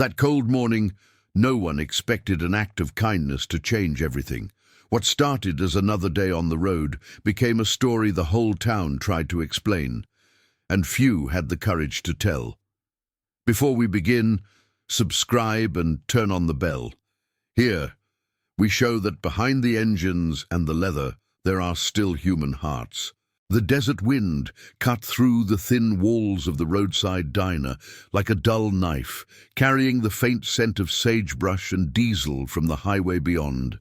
That cold morning, no one expected an act of kindness to change everything. What started as another day on the road became a story the whole town tried to explain, and few had the courage to tell. Before we begin, subscribe and turn on the bell. Here, we show that behind the engines and the leather, there are still human hearts. The desert wind cut through the thin walls of the roadside diner like a dull knife, carrying the faint scent of sagebrush and diesel from the highway beyond.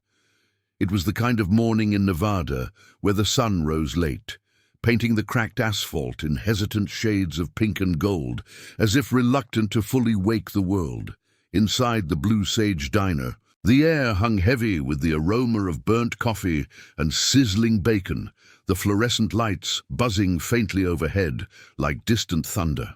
It was the kind of morning in Nevada where the sun rose late, painting the cracked asphalt in hesitant shades of pink and gold, as if reluctant to fully wake the world. Inside the Blue Sage diner, the air hung heavy with the aroma of burnt coffee and sizzling bacon, the fluorescent lights buzzing faintly overhead like distant thunder.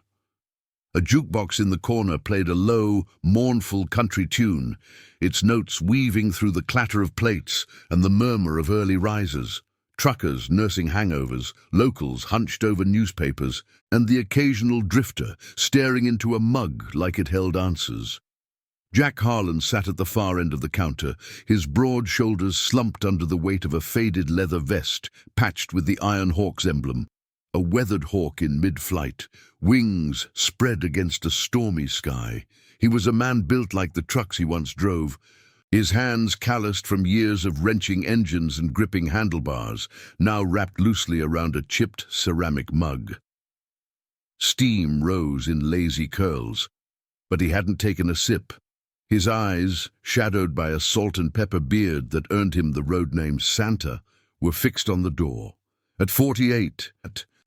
A jukebox in the corner played a low, mournful country tune, its notes weaving through the clatter of plates and the murmur of early risers. Truckers nursing hangovers, locals hunched over newspapers, and the occasional drifter staring into a mug like it held answers. Jack Harlan sat at the far end of the counter, his broad shoulders slumped under the weight of a faded leather vest patched with the Iron Hawk's emblem. A weathered hawk in mid-flight, wings spread against a stormy sky. He was a man built like the trucks he once drove, his hands calloused from years of wrenching engines and gripping handlebars, now wrapped loosely around a chipped ceramic mug. Steam rose in lazy curls, but he hadn't taken a sip. His eyes, shadowed by a salt and pepper beard that earned him the road name Santa, were fixed on the door. At 48,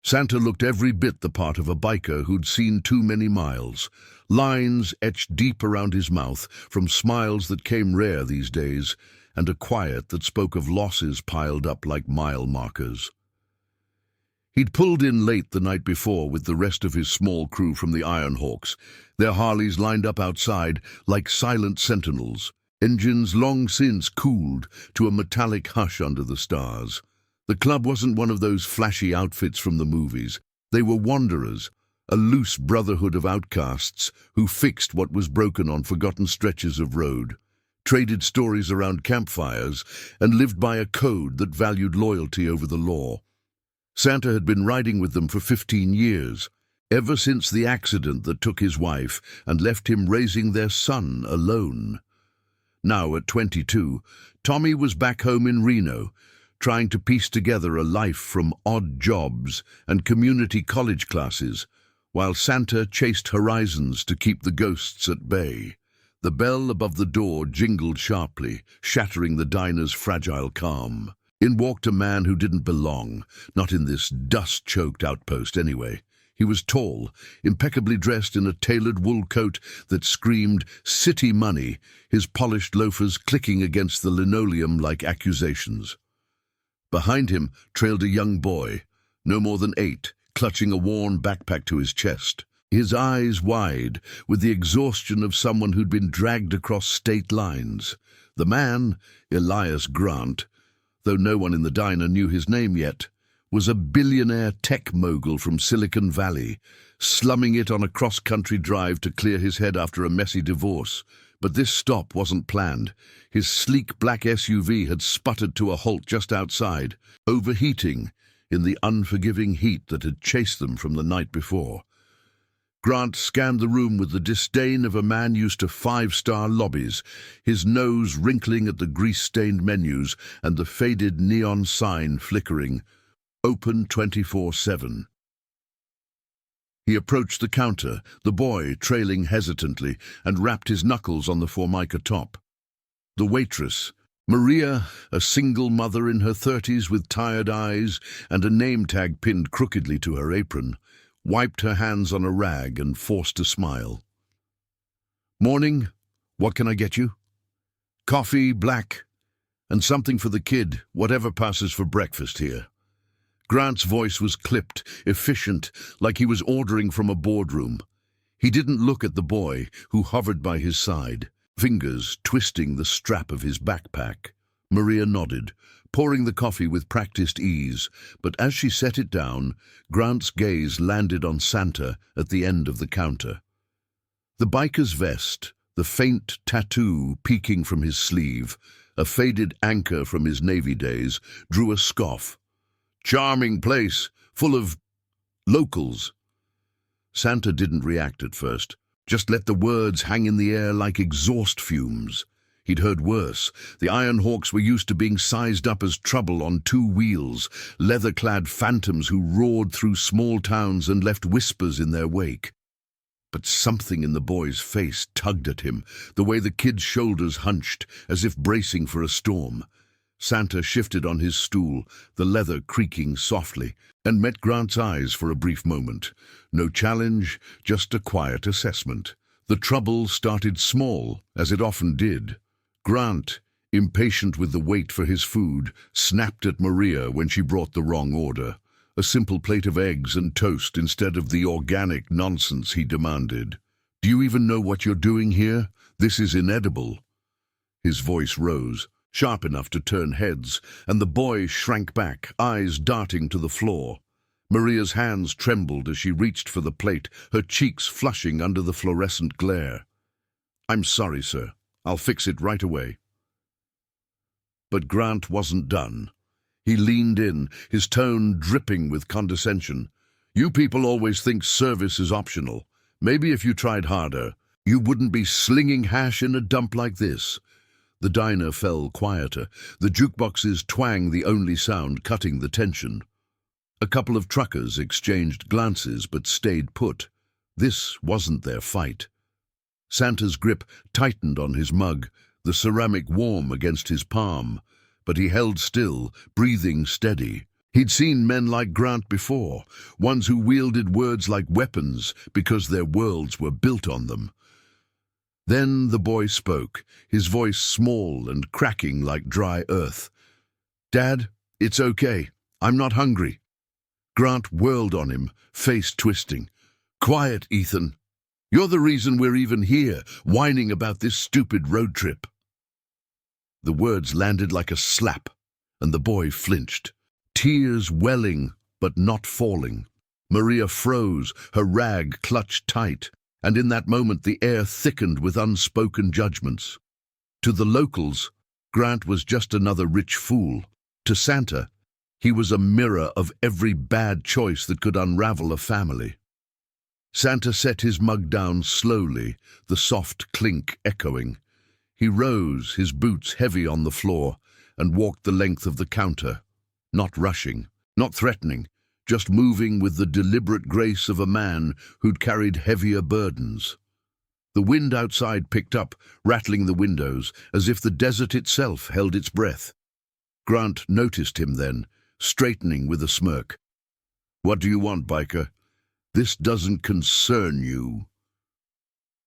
Santa looked every bit the part of a biker who'd seen too many miles, lines etched deep around his mouth from smiles that came rare these days, and a quiet that spoke of losses piled up like mile markers. He'd pulled in late the night before with the rest of his small crew from the Iron Hawks, their Harleys lined up outside like silent sentinels, engines long since cooled to a metallic hush under the stars. The club wasn't one of those flashy outfits from the movies. They were wanderers, a loose brotherhood of outcasts who fixed what was broken on forgotten stretches of road, traded stories around campfires, and lived by a code that valued loyalty over the law. Santa had been riding with them for 15 years, ever since the accident that took his wife and left him raising their son alone. Now, at 22, Tommy was back home in Reno, trying to piece together a life from odd jobs and community college classes, while Santa chased horizons to keep the ghosts at bay. The bell above the door jingled sharply, shattering the diner's fragile calm. In walked a man who didn't belong, not in this dust-choked outpost anyway. He was tall, impeccably dressed in a tailored wool coat that screamed city money, his polished loafers clicking against the linoleum like accusations. Behind him trailed a young boy, no more than 8, clutching a worn backpack to his chest, his eyes wide with the exhaustion of someone who'd been dragged across state lines. The man, Elias Grant, though no one in the diner knew his name yet, was a billionaire tech mogul from Silicon Valley, slumming it on a cross-country drive to clear his head after a messy divorce. But this stop wasn't planned. His sleek black SUV had sputtered to a halt just outside, overheating in the unforgiving heat that had chased them from the night before. Grant scanned the room with the disdain of a man used to 5-star lobbies, his nose wrinkling at the grease-stained menus and the faded neon sign flickering, "Open 24/7. He approached the counter, the boy trailing hesitantly, and rapped his knuckles on the Formica top. The waitress, Maria, a single mother in her 30s with tired eyes and a name tag pinned crookedly to her apron, wiped her hands on a rag and forced a smile. "Morning. What can I get you?" "Coffee, black, and something for the kid, whatever passes for breakfast here." Grant's voice was clipped, efficient, like he was ordering from a boardroom. He didn't look at the boy, who hovered by his side, fingers twisting the strap of his backpack. Maria nodded, pouring the coffee with practiced ease, but as she set it down, Grant's gaze landed on Santa at the end of the counter. The biker's vest, The faint tattoo peeking from his sleeve, a faded anchor from his Navy days, drew a scoff. "Charming place, full of locals." Santa didn't react at first, just let the words hang in the air like exhaust fumes. He'd heard worse. The Iron Hawks were used to being sized up as trouble on two wheels, leather-clad phantoms who roared through small towns and left whispers in their wake. But something in the boy's face tugged at him, the way the kid's shoulders hunched, as if bracing for a storm. Santa shifted on his stool, the leather creaking softly, and met Grant's eyes for a brief moment. No challenge, just a quiet assessment. The trouble started small, as it often did. Grant, impatient with the wait for his food, snapped at Maria when she brought the wrong order. A simple plate of eggs and toast instead of the organic nonsense he demanded. "Do you even know what you're doing here? This is inedible." His voice rose, sharp enough to turn heads, and the boy shrank back, eyes darting to the floor. Maria's hands trembled as she reached for the plate, her cheeks flushing under the fluorescent glare. "I'm sorry, sir. I'll fix it right away." But Grant wasn't done. He leaned in, his tone dripping with condescension. "You people always think service is optional. Maybe if you tried harder, you wouldn't be slinging hash in a dump like this." The diner fell quieter, the jukebox's twang the only sound cutting the tension. A couple of truckers exchanged glances but stayed put. This wasn't their fight. Santa's grip tightened on his mug, the ceramic warm against his palm, but he held still, breathing steady. He'd seen men like Grant before, ones who wielded words like weapons because their worlds were built on them. Then the boy spoke, his voice small and cracking like dry earth. "Dad, it's okay. I'm not hungry." Grant whirled on him, face twisting. "Quiet, Ethan. You're the reason we're even here, whining about this stupid road trip." The words landed like a slap, and the boy flinched, tears welling but not falling. Maria froze, her rag clutched tight, and in that moment the air thickened with unspoken judgments. To the locals, Grant was just another rich fool. To Santa, he was a mirror of every bad choice that could unravel a family. Santa set his mug down slowly, the soft clink echoing. He rose, his boots heavy on the floor, and walked the length of the counter, not rushing, not threatening, just moving with the deliberate grace of a man who'd carried heavier burdens. The wind outside picked up, rattling the windows, as if the desert itself held its breath. Grant noticed him then, straightening with a smirk. "What do you want, biker? This doesn't concern you."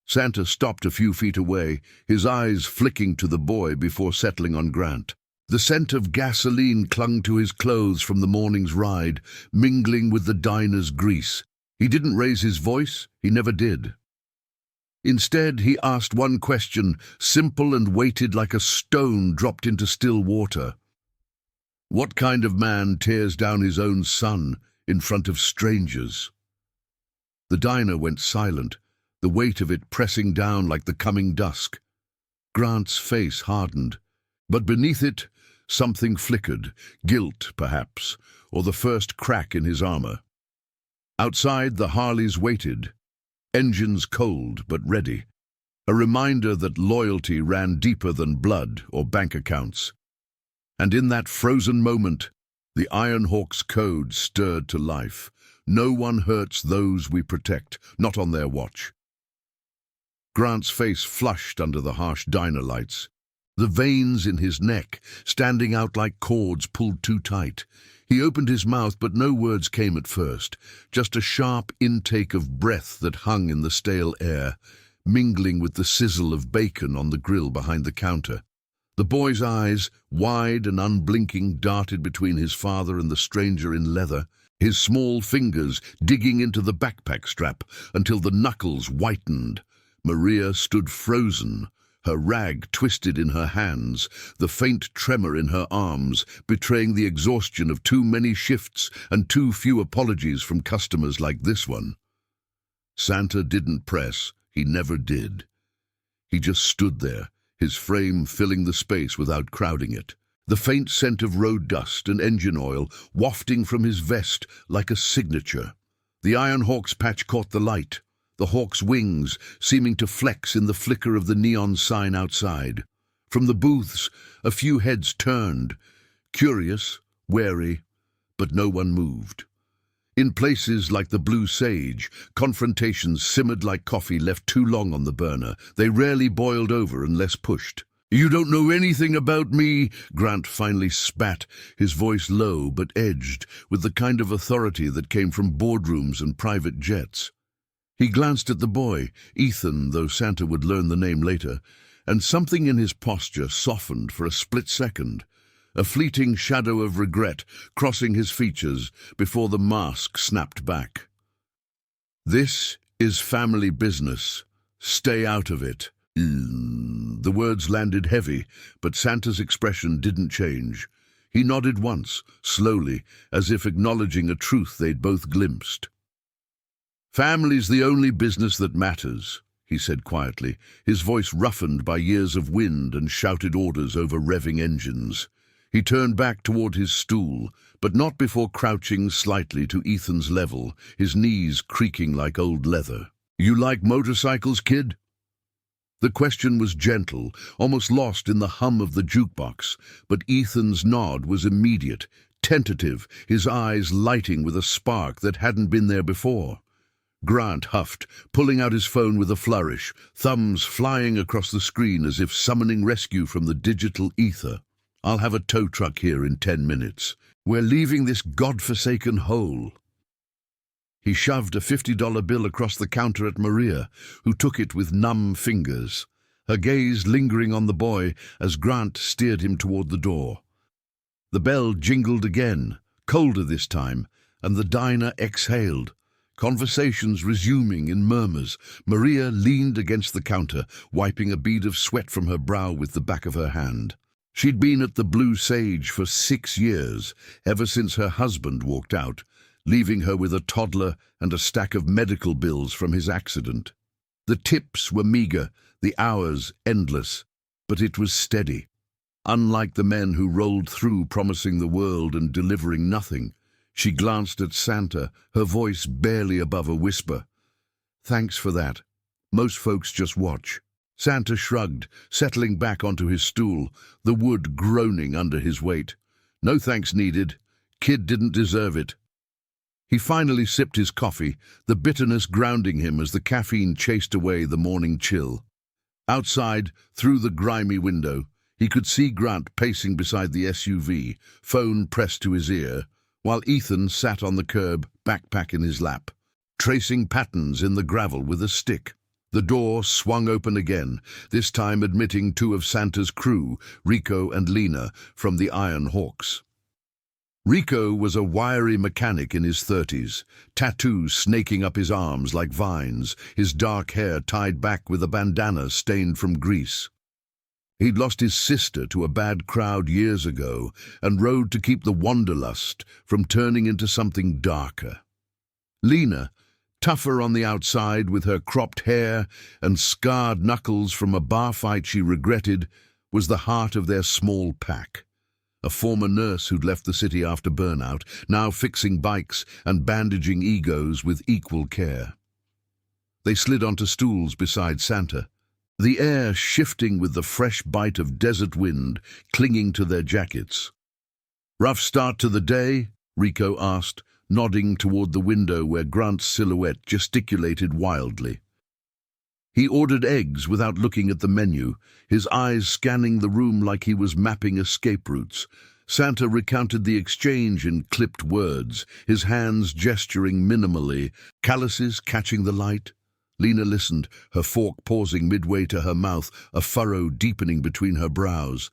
Santa stopped a few feet away, his eyes flicking to the boy before settling on Grant. The scent of gasoline clung to his clothes from the morning's ride, mingling with the diner's grease. He didn't raise his voice, he never did. Instead, he asked one question, simple and weighted like a stone dropped into still water. "What kind of man tears down his own son in front of strangers?" The diner went silent, the weight of it pressing down like the coming dusk. Grant's face hardened, but beneath it, something flickered, guilt, perhaps, or the first crack in his armor. Outside, the Harleys waited, engines cold but ready, a reminder that loyalty ran deeper than blood or bank accounts. And in that frozen moment, the Iron Hawk's code stirred to life. No one hurts those we protect, not on their watch. Grant's face flushed under the harsh diner lights, the veins in his neck standing out like cords pulled too tight. He opened his mouth, but no words came at first, just a sharp intake of breath that hung in the stale air, mingling with the sizzle of bacon on the grill behind the counter. The boy's eyes, wide and unblinking, darted between his father and the stranger in leather, his small fingers digging into the backpack strap until the knuckles whitened. Maria stood frozen, her rag twisted in her hands, the faint tremor in her arms, betraying the exhaustion of too many shifts and too few apologies from customers like this one. Santa didn't press, he never did. He just stood there, his frame filling the space without crowding it. The faint scent of road dust and engine oil wafting from his vest like a signature. The Iron Hawk's patch caught the light, the hawk's wings seeming to flex in the flicker of the neon sign outside. From the booths, a few heads turned, curious, wary, but no one moved. In places like the Blue Sage, confrontations simmered like coffee left too long on the burner. They rarely boiled over unless pushed. "You don't know anything about me," Grant finally spat, his voice low but edged, with the kind of authority that came from boardrooms and private jets. He glanced at the boy, Ethan, though Santa would learn the name later, and something in his posture softened for a split second, a fleeting shadow of regret crossing his features before the mask snapped back. "This is family business. Stay out of it." The words landed heavy, but Santa's expression didn't change. He nodded once, slowly, as if acknowledging a truth they'd both glimpsed. "Family's the only business that matters," he said quietly, his voice roughened by years of wind and shouted orders over revving engines. He turned back toward his stool, but not before crouching slightly to Ethan's level, his knees creaking like old leather. "You like motorcycles, kid?" The question was gentle, almost lost in the hum of the jukebox, but Ethan's nod was immediate, tentative, his eyes lighting with a spark that hadn't been there before. Grant huffed, pulling out his phone with a flourish, thumbs flying across the screen as if summoning rescue from the digital ether. "I'll have a tow truck here in 10 minutes. We're leaving this godforsaken hole." He shoved a $50 bill across the counter at Maria, who took it with numb fingers, her gaze lingering on the boy as Grant steered him toward the door. The bell jingled again, colder this time, and the diner exhaled. Conversations resuming in murmurs, Maria leaned against the counter, wiping a bead of sweat from her brow with the back of her hand. She'd been at the Blue Sage for 6 years, ever since her husband walked out, leaving her with a toddler and a stack of medical bills from his accident. The tips were meager, the hours endless, but it was steady. Unlike the men who rolled through promising the world and delivering nothing, she glanced at Santa, her voice barely above a whisper. "Thanks for that. Most folks just watch." Santa shrugged, settling back onto his stool, the wood groaning under his weight. "No thanks needed. Kid didn't deserve it." He finally sipped his coffee, the bitterness grounding him as the caffeine chased away the morning chill. Outside, through the grimy window, he could see Grant pacing beside the SUV, phone pressed to his ear, while Ethan sat on the curb, backpack in his lap, tracing patterns in the gravel with a stick. The door swung open again, this time admitting 2 of Santa's crew, Rico and Lena, from the Iron Hawks. Rico was a wiry mechanic in his 30s, tattoos snaking up his arms like vines, his dark hair tied back with a bandana stained from grease. He'd lost his sister to a bad crowd years ago and rode to keep the wanderlust from turning into something darker. Lena, tougher on the outside with her cropped hair and scarred knuckles from a bar fight she regretted, was the heart of their small pack. A former nurse who'd left the city after burnout, now fixing bikes and bandaging egos with equal care. They slid onto stools beside Santa, the air shifting with the fresh bite of desert wind clinging to their jackets. "Rough start to the day?" Rico asked, nodding toward the window where Grant's silhouette gesticulated wildly. He ordered eggs without looking at the menu, his eyes scanning the room like he was mapping escape routes. Santa recounted the exchange in clipped words, his hands gesturing minimally, calluses catching the light. Lena listened, her fork pausing midway to her mouth, a furrow deepening between her brows.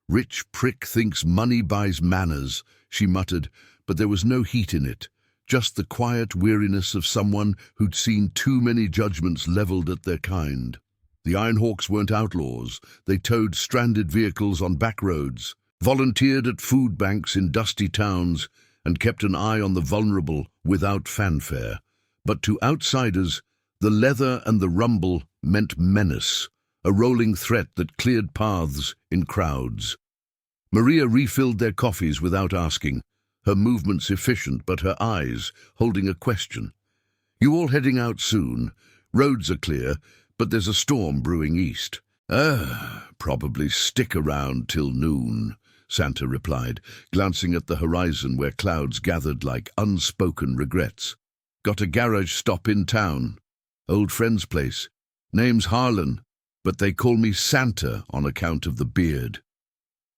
"Rich prick thinks money buys manners," she muttered, but there was no heat in it. Just the quiet weariness of someone who'd seen too many judgments leveled at their kind. The Iron Hawks weren't outlaws. They towed stranded vehicles on back roads, volunteered at food banks in dusty towns, and kept an eye on the vulnerable without fanfare. But to outsiders, the leather and the rumble meant menace, a rolling threat that cleared paths in crowds. Maria refilled their coffees without asking, her movements efficient but her eyes holding a question. "You all heading out soon? Roads are clear, but there's a storm brewing east." Probably stick around till noon," Santa replied, glancing at the horizon where clouds gathered like unspoken regrets. "Got a garage stop in town. Old friend's place. Name's Harlan, but they call me Santa on account of the beard."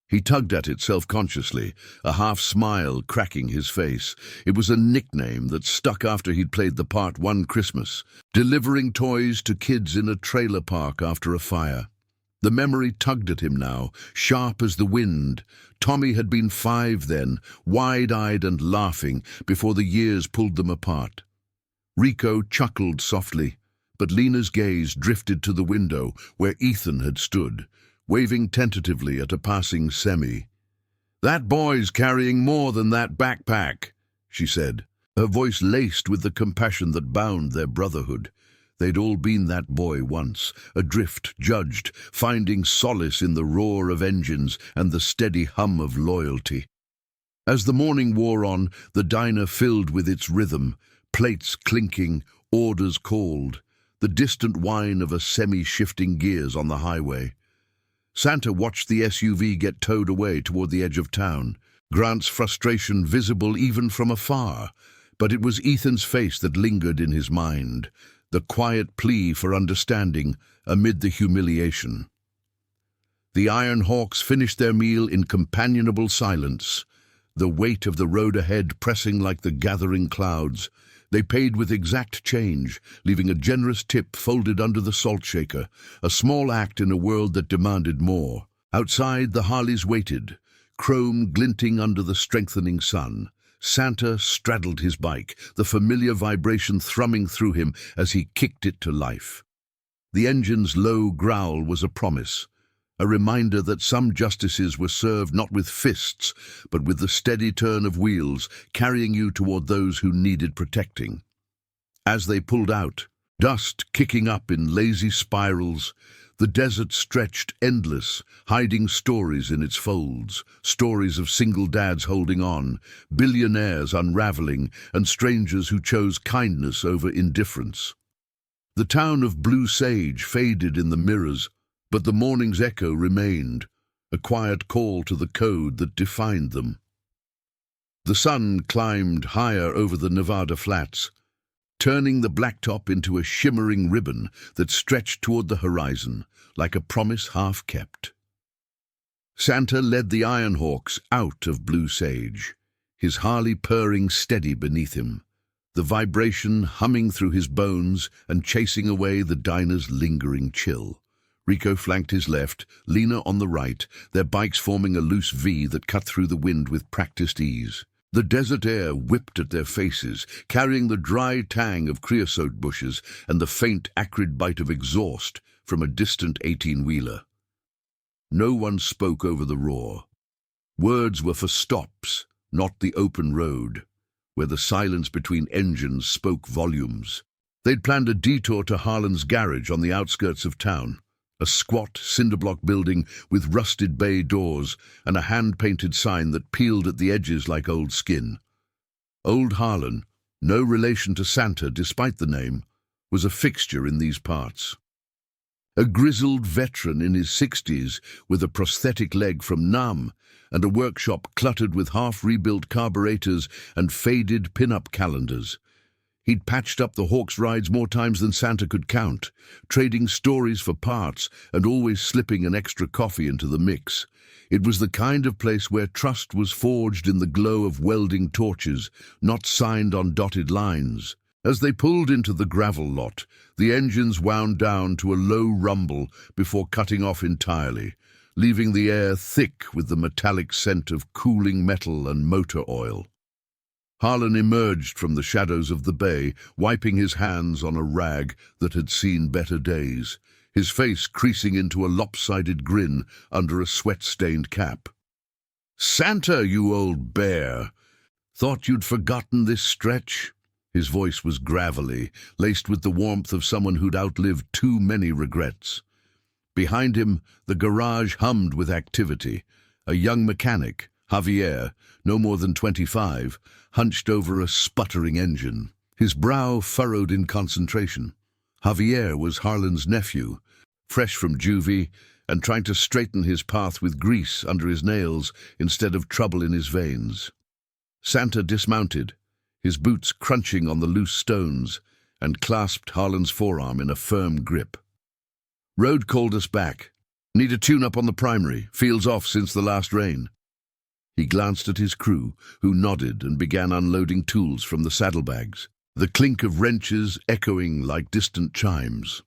He tugged at it self-consciously, a half-smile cracking his face. It was a nickname that stuck after he'd played the part one Christmas, delivering toys to kids in a trailer park after a fire. The memory tugged at him now, sharp as the wind. Tommy had been 5 then, wide-eyed and laughing, before the years pulled them apart. Rico chuckled softly, but Lena's gaze drifted to the window where Ethan had stood, waving tentatively at a passing semi. "That boy's carrying more than that backpack," she said, her voice laced with the compassion that bound their brotherhood. They'd all been that boy once, adrift, judged, finding solace in the roar of engines and the steady hum of loyalty. As the morning wore on, the diner filled with its rhythm, plates clinking, orders called, the distant whine of a semi-shifting gears on the highway. Santa watched the SUV get towed away toward the edge of town, Grant's frustration visible even from afar, but it was Ethan's face that lingered in his mind, the quiet plea for understanding amid the humiliation. The Iron Hawks finished their meal in companionable silence, the weight of the road ahead pressing like the gathering clouds. They paid with exact change, leaving a generous tip folded under the salt shaker, a small act in a world that demanded more. Outside, the Harleys waited, chrome glinting under the strengthening sun. Santa straddled his bike, the familiar vibration thrumming through him as he kicked it to life. The engine's low growl was a promise, a reminder that some justices were served not with fists, but with the steady turn of wheels, carrying you toward those who needed protecting. As they pulled out, dust kicking up in lazy spirals, the desert stretched endless, hiding stories in its folds, stories of single dads holding on, billionaires unraveling, and strangers who chose kindness over indifference. The town of Blue Sage faded in the mirrors, but the morning's echo remained, a quiet call to the code that defined them. The sun climbed higher over the Nevada flats, turning the blacktop into a shimmering ribbon that stretched toward the horizon, like a promise half-kept. Santa led the Iron Hawks out of Blue Sage, his Harley purring steady beneath him, the vibration humming through his bones and chasing away the diner's lingering chill. Rico flanked his left, Lena on the right, their bikes forming a loose V that cut through the wind with practiced ease. The desert air whipped at their faces, carrying the dry tang of creosote bushes and the faint, acrid bite of exhaust from a distant 18-wheeler. No one spoke over the roar. Words were for stops, not the open road, where the silence between engines spoke volumes. They'd planned a detour to Harlan's garage on the outskirts of town, a squat cinder-block building with rusted bay doors and a hand-painted sign that peeled at the edges like old skin. Old Harlan, no relation to Santa despite the name, was a fixture in these parts. A grizzled veteran in his 60s with a prosthetic leg from Nam and a workshop cluttered with half-rebuilt carburetors and faded pin-up calendars. He'd patched up the Hawks rides more times than Santa could count, trading stories for parts and always slipping an extra coffee into the mix. It was the kind of place where trust was forged in the glow of welding torches, not signed on dotted lines. As they pulled into the gravel lot, the engines wound down to a low rumble before cutting off entirely, leaving the air thick with the metallic scent of cooling metal and motor oil. Harlan emerged from the shadows of the bay, wiping his hands on a rag that had seen better days, his face creasing into a lopsided grin under a sweat-stained cap. "Santa, you old bear! Thought you'd forgotten this stretch?" His voice was gravelly, laced with the warmth of someone who'd outlived too many regrets. Behind him, the garage hummed with activity. A young mechanic, Javier, no more than 25, hunched over a sputtering engine, his brow furrowed in concentration. Javier was Harlan's nephew, fresh from juvie and trying to straighten his path with grease under his nails instead of trouble in his veins. Santa dismounted, his boots crunching on the loose stones, and clasped Harlan's forearm in a firm grip. "Road called us back. Need a tune-up on the primary. Field's off since the last rain." He glanced at his crew, who nodded and began unloading tools from the saddlebags, the clink of wrenches echoing like distant chimes.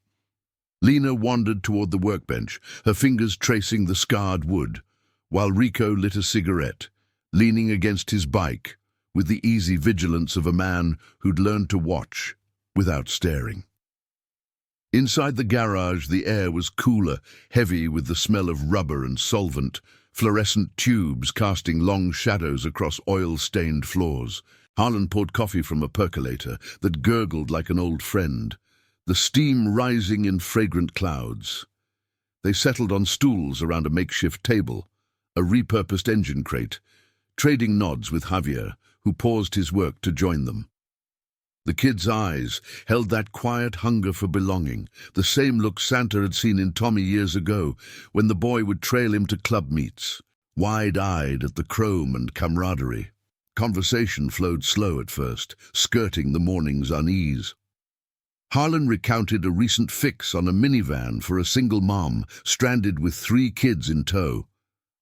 Lena wandered toward the workbench, her fingers tracing the scarred wood, while Rico lit a cigarette, leaning against his bike, with the easy vigilance of a man who'd learned to watch without staring. Inside the garage, the air was cooler, heavy with the smell of rubber and solvent, fluorescent tubes casting long shadows across oil-stained floors. Harlan poured coffee from a percolator that gurgled like an old friend, the steam rising in fragrant clouds. They settled on stools around a makeshift table, a repurposed engine crate, trading nods with Javier, who paused his work to join them. The kid's eyes held that quiet hunger for belonging, the same look Santa had seen in Tommy years ago when the boy would trail him to club meets, wide-eyed at the chrome and camaraderie. Conversation flowed slow at first, skirting the morning's unease. Harlan recounted a recent fix on a minivan for a single mom stranded with 3 kids in tow.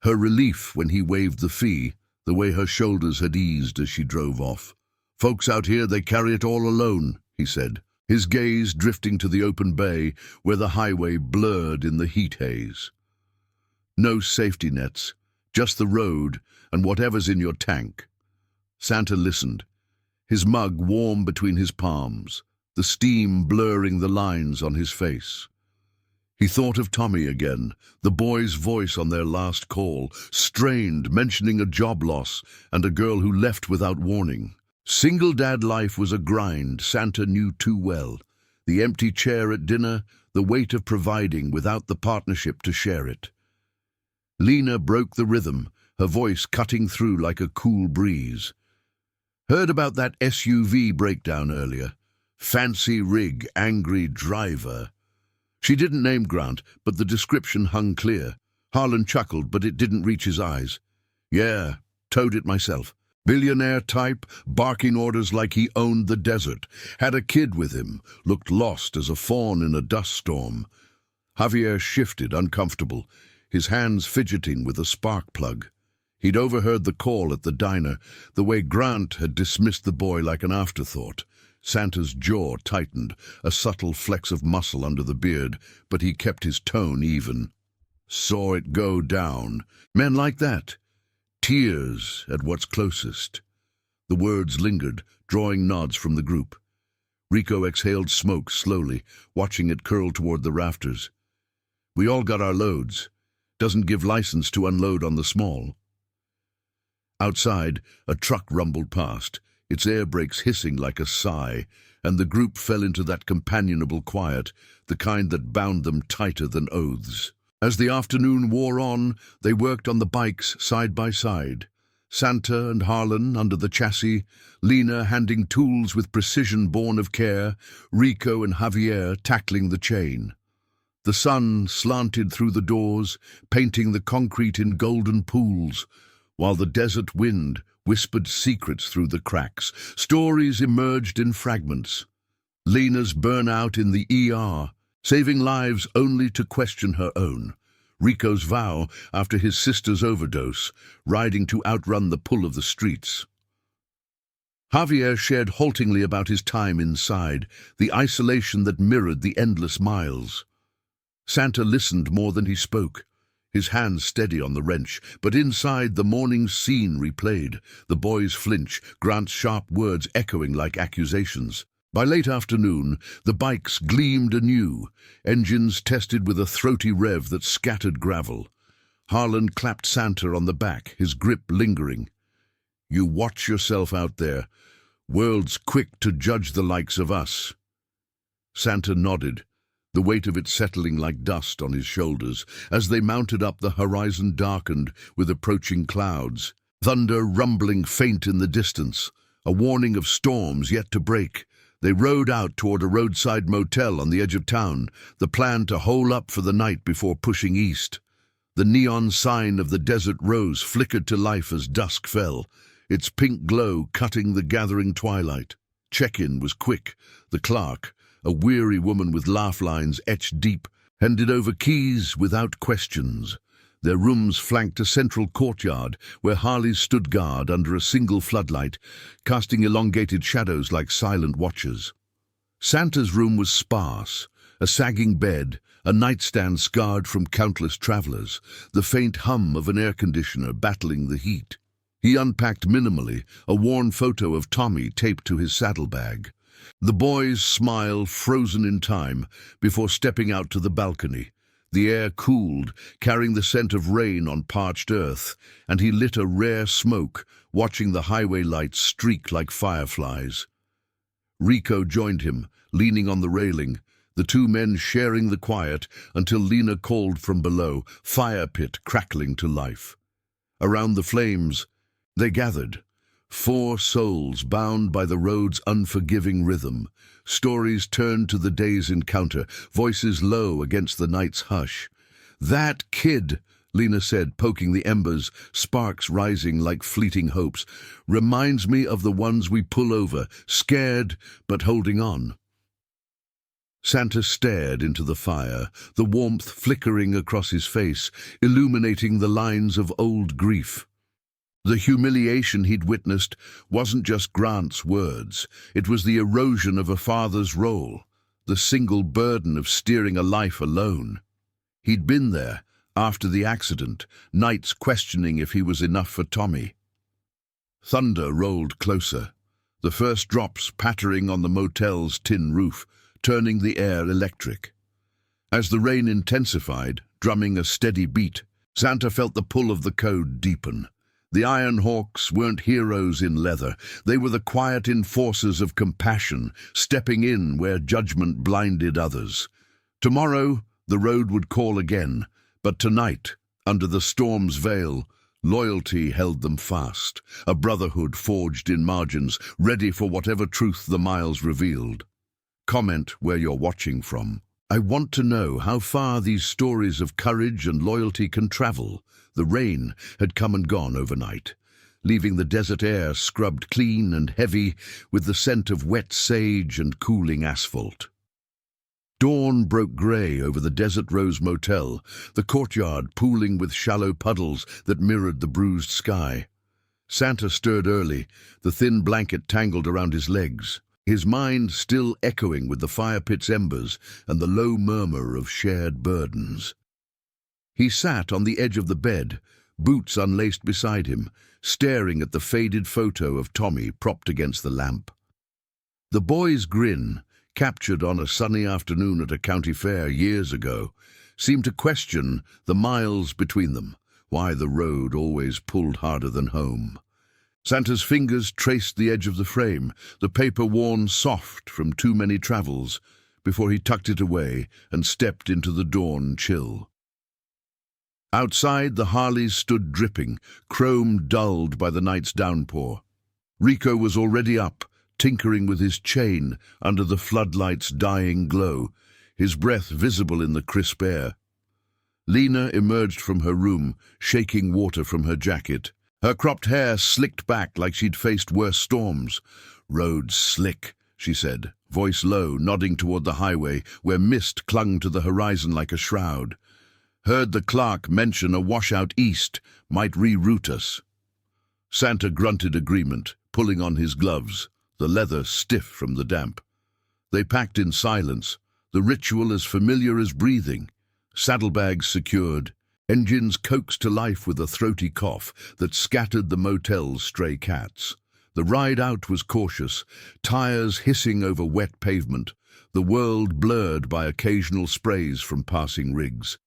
Her relief when he waived the fee, the way her shoulders had eased as she drove off. "Folks out here, they carry it all alone," he said, his gaze drifting to the open bay where the highway blurred in the heat haze. "No safety nets, just the road and whatever's in your tank." Santa listened, his mug warm between his palms, the steam blurring the lines on his face. He thought of Tommy again, the boy's voice on their last call, strained, mentioning a job loss and a girl who left without warning. Single dad life was a grind Santa knew too well. The empty chair at dinner, the weight of providing without the partnership to share it. Lena broke the rhythm, her voice cutting through like a cool breeze. "Heard about that SUV breakdown earlier? Fancy rig, angry driver." She didn't name Grant, but the description hung clear. Harlan chuckled, but it didn't reach his eyes. "Yeah, towed it myself. Billionaire type, barking orders like he owned the desert. Had a kid with him, looked lost as a fawn in a dust storm." Javier shifted, uncomfortable, his hands fidgeting with a spark plug. He'd overheard the call at the diner, the way Grant had dismissed the boy like an afterthought. Santa's jaw tightened, a subtle flex of muscle under the beard, but he kept his tone even. "Saw it go down. Men like that. Tears at what's closest." The words lingered, drawing nods from the group. Rico exhaled smoke slowly, watching it curl toward the rafters. "We all got our loads. Doesn't give license to unload on the small." Outside, a truck rumbled past, its air brakes hissing like a sigh, and the group fell into that companionable quiet, the kind that bound them tighter than oaths. As the afternoon wore on, they worked on the bikes side by side. Santa and Harlan under the chassis, Lena handing tools with precision born of care, Rico and Javier tackling the chain. The sun slanted through the doors, painting the concrete in golden pools, while the desert wind whispered secrets through the cracks. Stories emerged in fragments. Lena's burnout in the ER, saving lives only to question her own. Rico's vow after his sister's overdose, riding to outrun the pull of the streets. Javier shared haltingly about his time inside, the isolation that mirrored the endless miles. Santa listened more than he spoke, his hands steady on the wrench, but inside the morning's scene replayed, the boys flinch, Grant's sharp words echoing like accusations. By late afternoon, the bikes gleamed anew, engines tested with a throaty rev that scattered gravel. Harlan clapped Santa on the back, his grip lingering. "You watch yourself out there. World's quick to judge the likes of us." Santa nodded, the weight of it settling like dust on his shoulders. As they mounted up, the horizon darkened with approaching clouds, thunder rumbling faint in the distance, a warning of storms yet to break. They rode out toward a roadside motel on the edge of town, the plan to hole up for the night before pushing east. The neon sign of the Desert Rose flickered to life as dusk fell, its pink glow cutting the gathering twilight. Check-in was quick. The clerk, a weary woman with laugh lines etched deep, handed over keys without questions. Their rooms flanked a central courtyard where Harleys stood guard under a single floodlight, casting elongated shadows like silent watchers. Santa's room was sparse, a sagging bed, a nightstand scarred from countless travelers, the faint hum of an air conditioner battling the heat. He unpacked minimally, a worn photo of Tommy taped to his saddlebag. The boy's smile frozen in time before stepping out to the balcony. The air cooled, carrying the scent of rain on parched earth, and he lit a rare smoke, watching the highway lights streak like fireflies. Rico joined him, leaning on the railing, the two men sharing the quiet until Lena called from below, fire pit crackling to life. Around the flames, they gathered, 4 souls bound by the road's unforgiving rhythm. Stories turned to the day's encounter, voices low against the night's hush. "That kid," Lena said, poking the embers, sparks rising like fleeting hopes, "reminds me of the ones we pull over, scared but holding on." Santa stared into the fire, the warmth flickering across his face, illuminating the lines of old grief. The humiliation he'd witnessed wasn't just Grant's words. It was the erosion of a father's role, the single burden of steering a life alone. He'd been there, after the accident, nights questioning if he was enough for Tommy. Thunder rolled closer, the first drops pattering on the motel's tin roof, turning the air electric. As the rain intensified, drumming a steady beat, Santa felt the pull of the code deepen. The Iron Hawks weren't heroes in leather. They were the quiet enforcers of compassion, stepping in where judgment blinded others. Tomorrow, the road would call again, but tonight, under the storm's veil, loyalty held them fast, a brotherhood forged in margins, ready for whatever truth the miles revealed. Comment where you're watching from. I want to know how far these stories of courage and loyalty can travel. The rain had come and gone overnight, leaving the desert air scrubbed clean and heavy with the scent of wet sage and cooling asphalt. Dawn broke grey over the Desert Rose Motel, the courtyard pooling with shallow puddles that mirrored the bruised sky. Santa stirred early, the thin blanket tangled around his legs, his mind still echoing with the fire pit's embers and the low murmur of shared burdens. He sat on the edge of the bed, boots unlaced beside him, staring at the faded photo of Tommy propped against the lamp. The boy's grin, captured on a sunny afternoon at a county fair years ago, seemed to question the miles between them, why the road always pulled harder than home. Santa's fingers traced the edge of the frame, the paper worn soft from too many travels, before he tucked it away and stepped into the dawn chill. Outside, the Harleys stood dripping, chrome dulled by the night's downpour. Rico was already up, tinkering with his chain under the floodlight's dying glow, his breath visible in the crisp air. Lena emerged from her room, shaking water from her jacket. Her cropped hair slicked back like she'd faced worse storms. "Road's slick," she said, voice low, nodding toward the highway, where mist clung to the horizon like a shroud. "Heard the clerk mention a washout east might reroute us." Santa grunted agreement, pulling on his gloves, the leather stiff from the damp. They packed in silence, the ritual as familiar as breathing. Saddlebags secured, engines coaxed to life with a throaty cough that scattered the motel's stray cats. The ride out was cautious, tires hissing over wet pavement, the world blurred by occasional sprays from passing rigs.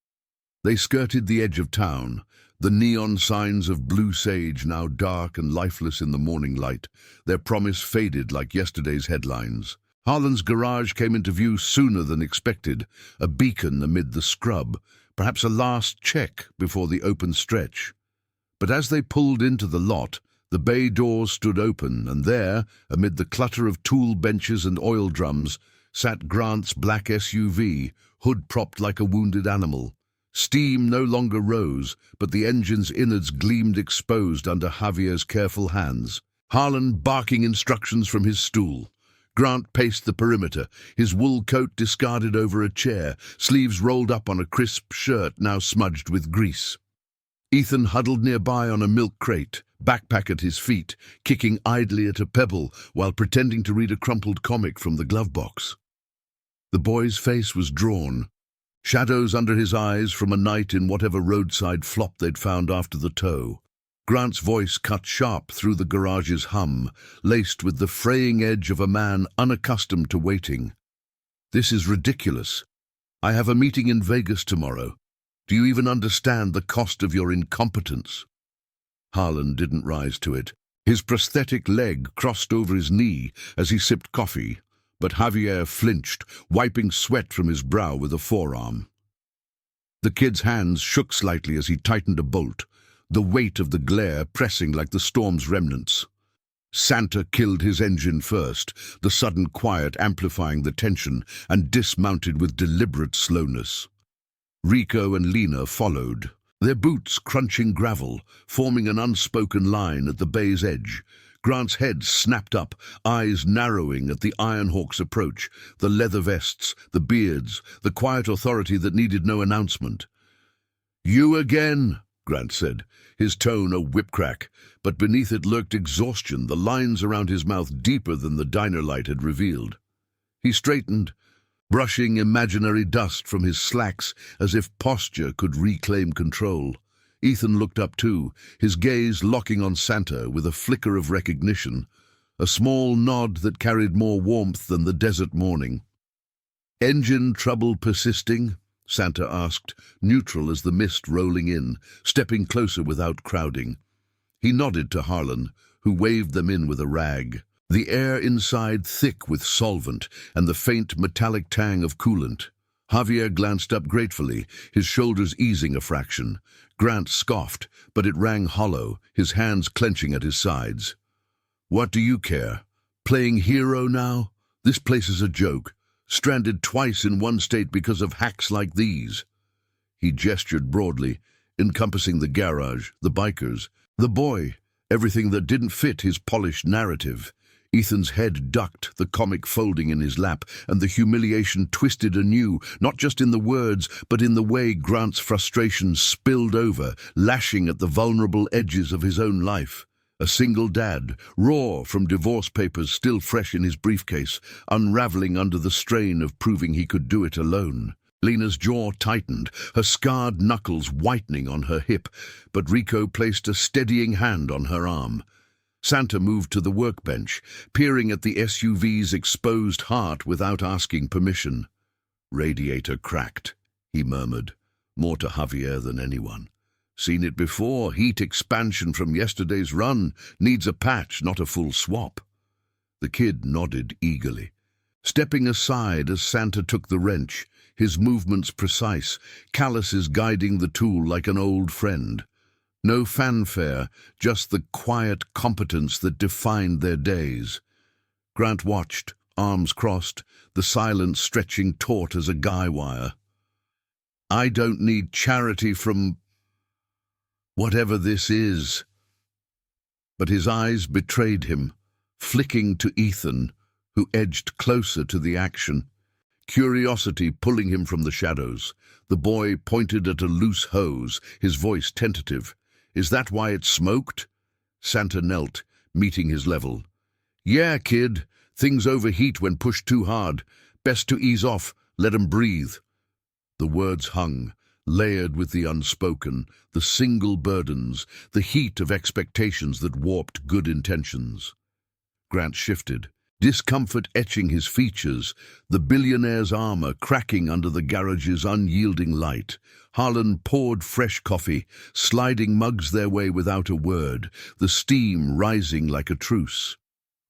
They skirted the edge of town, the neon signs of blue sage now dark and lifeless in the morning light, their promise faded like yesterday's headlines. Harlan's garage came into view sooner than expected, a beacon amid the scrub, perhaps a last check before the open stretch. But as they pulled into the lot, the bay doors stood open, and there, amid the clutter of tool benches and oil drums, sat Grant's black SUV, hood propped like a wounded animal. Steam no longer rose, but the engine's innards gleamed exposed under Javier's careful hands. Harlan barking instructions from his stool. Grant paced the perimeter, his wool coat discarded over a chair, sleeves rolled up on a crisp shirt now smudged with grease. Ethan huddled nearby on a milk crate, backpack at his feet, kicking idly at a pebble while pretending to read a crumpled comic from the glove box. The boy's face was drawn, shadows under his eyes from a night in whatever roadside flop they'd found after the tow. Grant's voice cut sharp through the garage's hum, laced with the fraying edge of a man unaccustomed to waiting. "This is ridiculous. I have a meeting in Vegas tomorrow. Do you even understand the cost of your incompetence?" Harlan didn't rise to it. His prosthetic leg crossed over his knee as he sipped coffee, but Javier flinched, wiping sweat from his brow with a forearm. The kid's hands shook slightly as he tightened a bolt, the weight of the glare pressing like the storm's remnants. Santa killed his engine first, the sudden quiet amplifying the tension, and dismounted with deliberate slowness. Rico and Lena followed, their boots crunching gravel, forming an unspoken line at the bay's edge. Grant's head snapped up, eyes narrowing at the Ironhawk's approach, the leather vests, the beards, the quiet authority that needed no announcement. "You again," Grant said, his tone a whipcrack, but beneath it lurked exhaustion, the lines around his mouth deeper than the diner light had revealed. He straightened, brushing imaginary dust from his slacks as if posture could reclaim control. Ethan looked up too, his gaze locking on Santa with a flicker of recognition, a small nod that carried more warmth than the desert morning. "Engine trouble persisting?" Santa asked, neutral as the mist rolling in, stepping closer without crowding. He nodded to Harlan, who waved them in with a rag, the air inside thick with solvent and the faint metallic tang of coolant. Javier glanced up gratefully, his shoulders easing a fraction. Grant scoffed, but it rang hollow, his hands clenching at his sides. "What do you care? Playing hero now? This place is a joke. Stranded twice in one state because of hacks like these." He gestured broadly, encompassing the garage, the bikers, the boy, everything that didn't fit his polished narrative. Ethan's head ducked, the comic folding in his lap, and the humiliation twisted anew, not just in the words, but in the way Grant's frustration spilled over, lashing at the vulnerable edges of his own life. A single dad, raw from divorce papers still fresh in his briefcase, unraveling under the strain of proving he could do it alone. Lena's jaw tightened, her scarred knuckles whitening on her hip, but Rico placed a steadying hand on her arm. Santa moved to the workbench, peering at the SUV's exposed heart without asking permission. "Radiator cracked," he murmured, more to Javier than anyone. "Seen it before, heat expansion from yesterday's run, needs a patch, not a full swap." The kid nodded eagerly, stepping aside as Santa took the wrench, his movements precise, calluses guiding the tool like an old friend. No fanfare, just the quiet competence that defined their days. Grant watched, arms crossed, the silence stretching taut as a guy wire. "I don't need charity from whatever this is." But his eyes betrayed him, flicking to Ethan, who edged closer to the action. Curiosity pulling him from the shadows. The boy pointed at a loose hose, his voice tentative. "Is that why it smoked?" Santa knelt, meeting his level. "Yeah, kid. Things overheat when pushed too hard. Best to ease off, let 'em breathe." The words hung, layered with the unspoken, the single burdens, the heat of expectations that warped good intentions. Grant shifted, discomfort etching his features, the billionaire's armor cracking under the garage's unyielding light. Harlan poured fresh coffee, sliding mugs their way without a word, the steam rising like a truce.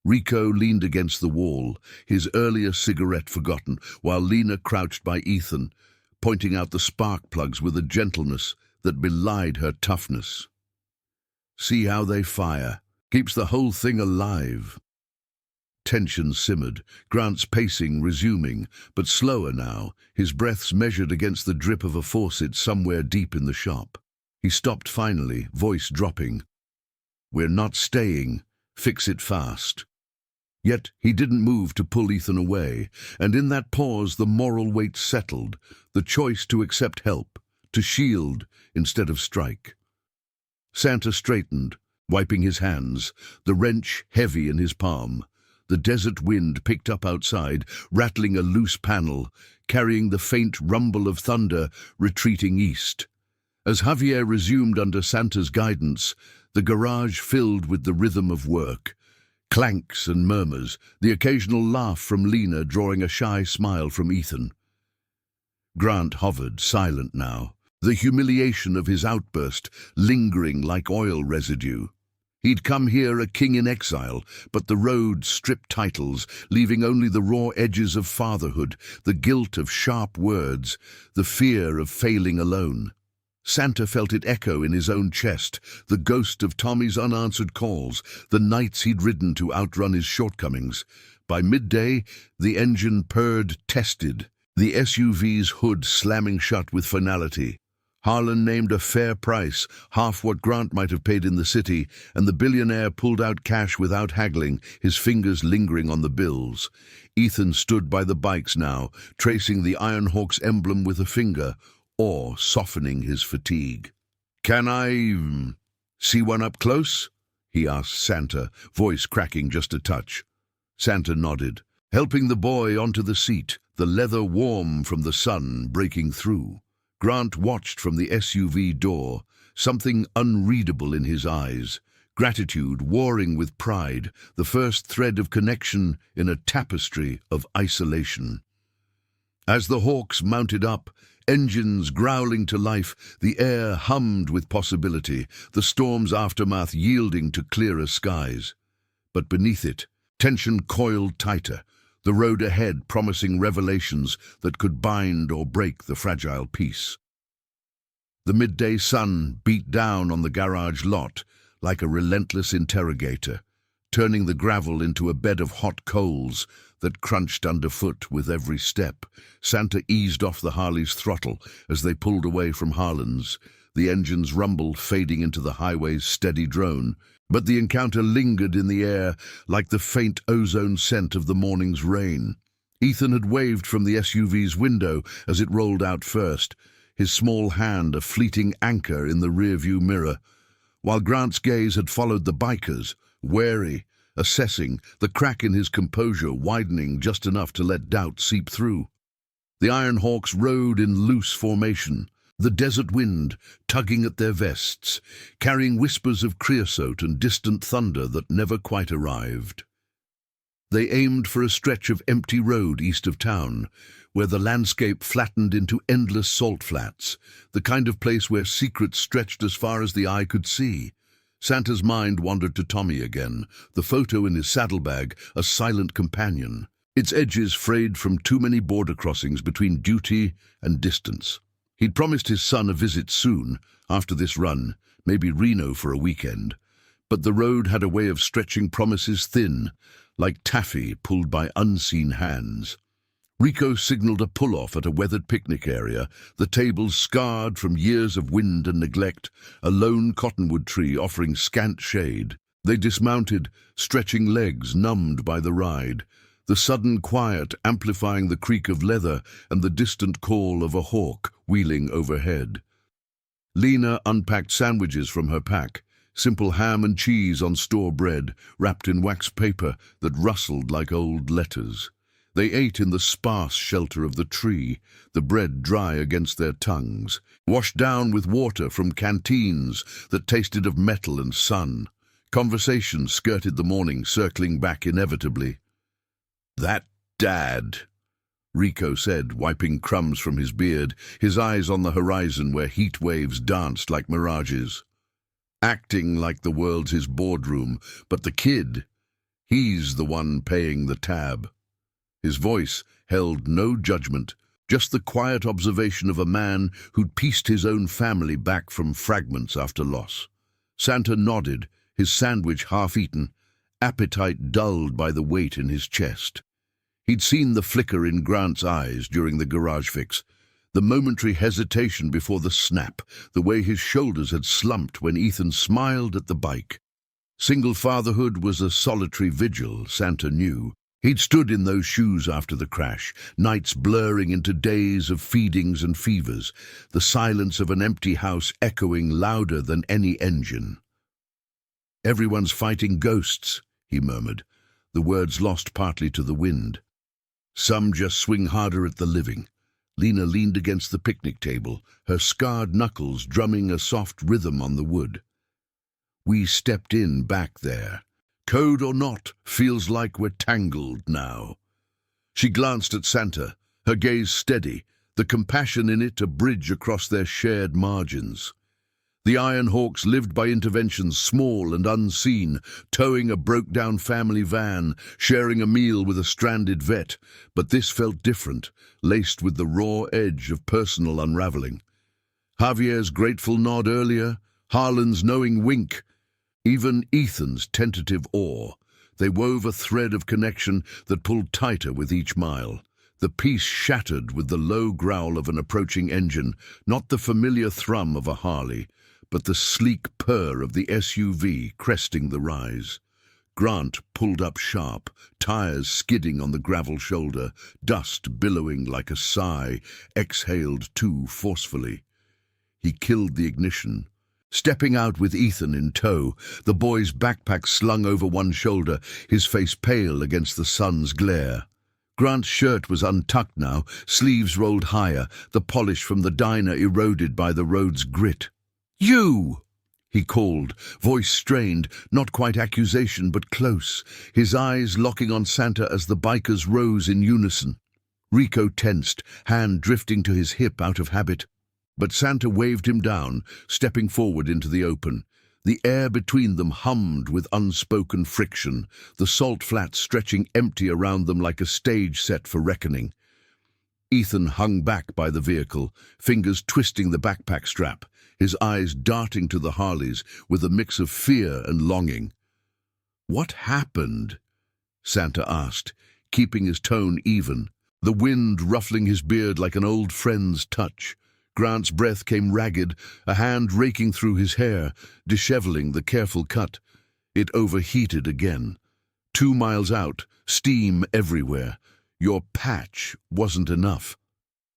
Rico leaned against the wall, his earlier cigarette forgotten, while Lena crouched by Ethan, pointing out the spark plugs with a gentleness that belied her toughness. "See how they fire. Keeps the whole thing alive." Tension simmered, Grant's pacing resuming, but slower now, his breaths measured against the drip of a faucet somewhere deep in the shop. He stopped finally, voice dropping. "We're not staying. Fix it fast." Yet he didn't move to pull Ethan away, and in that pause the moral weight settled, the choice to accept help, to shield instead of strike. Santa straightened, wiping his hands, the wrench heavy in his palm. The desert wind picked up outside, rattling a loose panel, carrying the faint rumble of thunder retreating east. As Javier resumed under Santa's guidance, the garage filled with the rhythm of work. Clanks and murmurs, the occasional laugh from Lena drawing a shy smile from Ethan. Grant hovered, silent now, the humiliation of his outburst lingering like oil residue. He'd come here a king in exile, but the road stripped titles, leaving only the raw edges of fatherhood, the guilt of sharp words, the fear of failing alone. Santa felt it echo in his own chest, the ghost of Tommy's unanswered calls, the nights he'd ridden to outrun his shortcomings. By midday, the engine purred tested, the SUV's hood slamming shut with finality. Harlan named a fair price, half what Grant might have paid in the city, and the billionaire pulled out cash without haggling, his fingers lingering on the bills. Ethan stood by the bikes now, tracing the Iron Hawk's emblem with a finger, awe softening his fatigue. "Can I see one up close?" he asked Santa, voice cracking just a touch. Santa nodded, helping the boy onto the seat, the leather warm from the sun breaking through. Grant watched from the SUV door, something unreadable in his eyes, gratitude warring with pride, the first thread of connection in a tapestry of isolation. As the Hawks mounted up, engines growling to life, the air hummed with possibility, the storm's aftermath yielding to clearer skies. But beneath it, tension coiled tighter, the road ahead promising revelations that could bind or break the fragile peace. The midday sun beat down on the garage lot like a relentless interrogator, turning the gravel into a bed of hot coals that crunched underfoot with every step. Santa eased off the Harley's throttle as they pulled away from Harlan's, the engine's rumble fading into the highway's steady drone. But the encounter lingered in the air like the faint ozone scent of the morning's rain. Ethan had waved from the SUV's window as it rolled out first, his small hand a fleeting anchor in the rearview mirror, while Grant's gaze had followed the bikers, wary, assessing, the crack in his composure widening just enough to let doubt seep through. The Iron Hawks rode in loose formation, the desert wind tugging at their vests, carrying whispers of creosote and distant thunder that never quite arrived. They aimed for a stretch of empty road east of town, where the landscape flattened into endless salt flats, the kind of place where secrets stretched as far as the eye could see. Santa's mind wandered to Tommy again, the photo in his saddlebag, a silent companion, its edges frayed from too many border crossings between duty and distance. He'd promised his son a visit soon, after this run, maybe Reno for a weekend. But the road had a way of stretching promises thin, like taffy pulled by unseen hands. Rico signaled a pull-off at a weathered picnic area, the tables scarred from years of wind and neglect, a lone cottonwood tree offering scant shade. They dismounted, stretching legs numbed by the ride, the sudden quiet amplifying the creak of leather and the distant call of a hawk wheeling overhead. Lena unpacked sandwiches from her pack, simple ham and cheese on store bread, wrapped in wax paper that rustled like old letters. They ate in the sparse shelter of the tree, the bread dry against their tongues, washed down with water from canteens that tasted of metal and sun. Conversation skirted the morning, circling back inevitably. "That Dad," Rico said, wiping crumbs from his beard, his eyes on the horizon where heat waves danced like mirages. "Acting like the world's his boardroom, but the kid, He's the one paying the tab. His voice held no judgment, just the quiet observation of a man who'd pieced his own family back from fragments after loss. Santa nodded, his sandwich half-eaten, appetite dulled by the weight in his chest. He'd seen the flicker in Grant's eyes during the garage fix, the momentary hesitation before the snap, the way his shoulders had slumped when Ethan smiled at the bike. Single fatherhood was a solitary vigil, Santa knew. He'd stood in those shoes after the crash, nights blurring into days of feedings and fevers, the silence of an empty house echoing louder than any engine. "Everyone's fighting ghosts," he murmured, the words lost partly to the wind. "Some just swing harder at the living." Lena leaned against the picnic table, her scarred knuckles drumming a soft rhythm on the wood. "We stepped in back there. Code or not, feels like we're tangled now." She glanced at Santa, her gaze steady, the compassion in it a bridge across their shared margins. The Iron Hawks lived by interventions small and unseen, towing a broke-down family van, sharing a meal with a stranded vet, but this felt different, laced with the raw edge of personal unraveling. Javier's grateful nod earlier, Harlan's knowing wink, even Ethan's tentative awe. They wove a thread of connection that pulled tighter with each mile. The peace shattered with the low growl of an approaching engine, not the familiar thrum of a Harley, but the sleek purr of the SUV cresting the rise. Grant pulled up sharp, tires skidding on the gravel shoulder, dust billowing like a sigh, exhaled too forcefully. He killed the ignition. Stepping out with Ethan in tow, the boy's backpack slung over one shoulder, his face pale against the sun's glare. Grant's shirt was untucked now, sleeves rolled higher, the polish from the diner eroded by the road's grit. "You!" he called, voice strained, not quite accusation but close, his eyes locking on Santa as the bikers rose in unison. Rico tensed, hand drifting to his hip out of habit. But Santa waved him down, stepping forward into the open. The air between them hummed with unspoken friction, the salt flats stretching empty around them like a stage set for reckoning. Ethan hung back by the vehicle, fingers twisting the backpack strap, his eyes darting to the Harleys with a mix of fear and longing. "What happened?" Santa asked, keeping his tone even, the wind ruffling his beard like an old friend's touch. Grant's breath came ragged, a hand raking through his hair, disheveling the careful cut. It overheated again. 2 miles out, steam everywhere. "Your patch wasn't enough."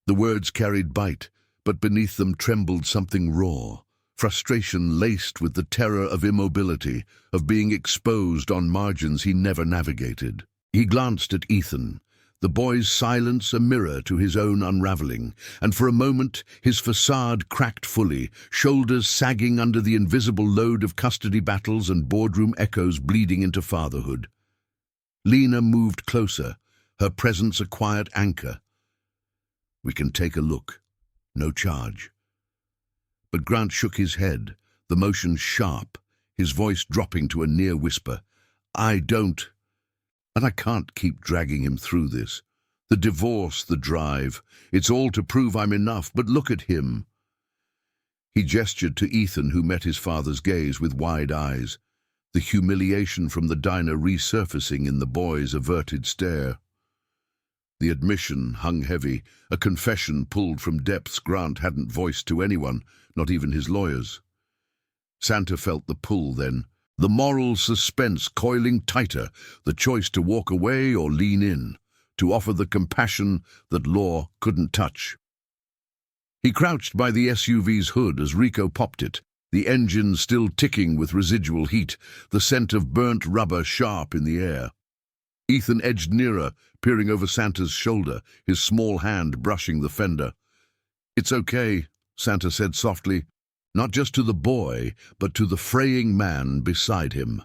The words carried bite, but beneath them trembled something raw, frustration laced with the terror of immobility, of being exposed on margins he never navigated. He glanced at Ethan, the boy's silence a mirror to his own unraveling, and for a moment his facade cracked fully, shoulders sagging under the invisible load of custody battles and boardroom echoes bleeding into fatherhood. Lena moved closer, her presence a quiet anchor. "We can take a look. No charge." But Grant shook his head, the motion sharp, his voice dropping to a near whisper. "I don't. And I can't keep dragging him through this. The divorce, the drive, it's all to prove I'm enough, but look at him." He gestured to Ethan, who met his father's gaze with wide eyes, the humiliation from the diner resurfacing in the boy's averted stare. The admission hung heavy, a confession pulled from depths Grant hadn't voiced to anyone, not even his lawyers. Santa felt the pull then, the moral suspense coiling tighter, the choice to walk away or lean in, to offer the compassion that law couldn't touch. He crouched by the SUV's hood as Rico popped it, the engine still ticking with residual heat, the scent of burnt rubber sharp in the air. Ethan edged nearer, peering over Santa's shoulder, his small hand brushing the fender. "It's okay," Santa said softly, not just to the boy, but to the fraying man beside him.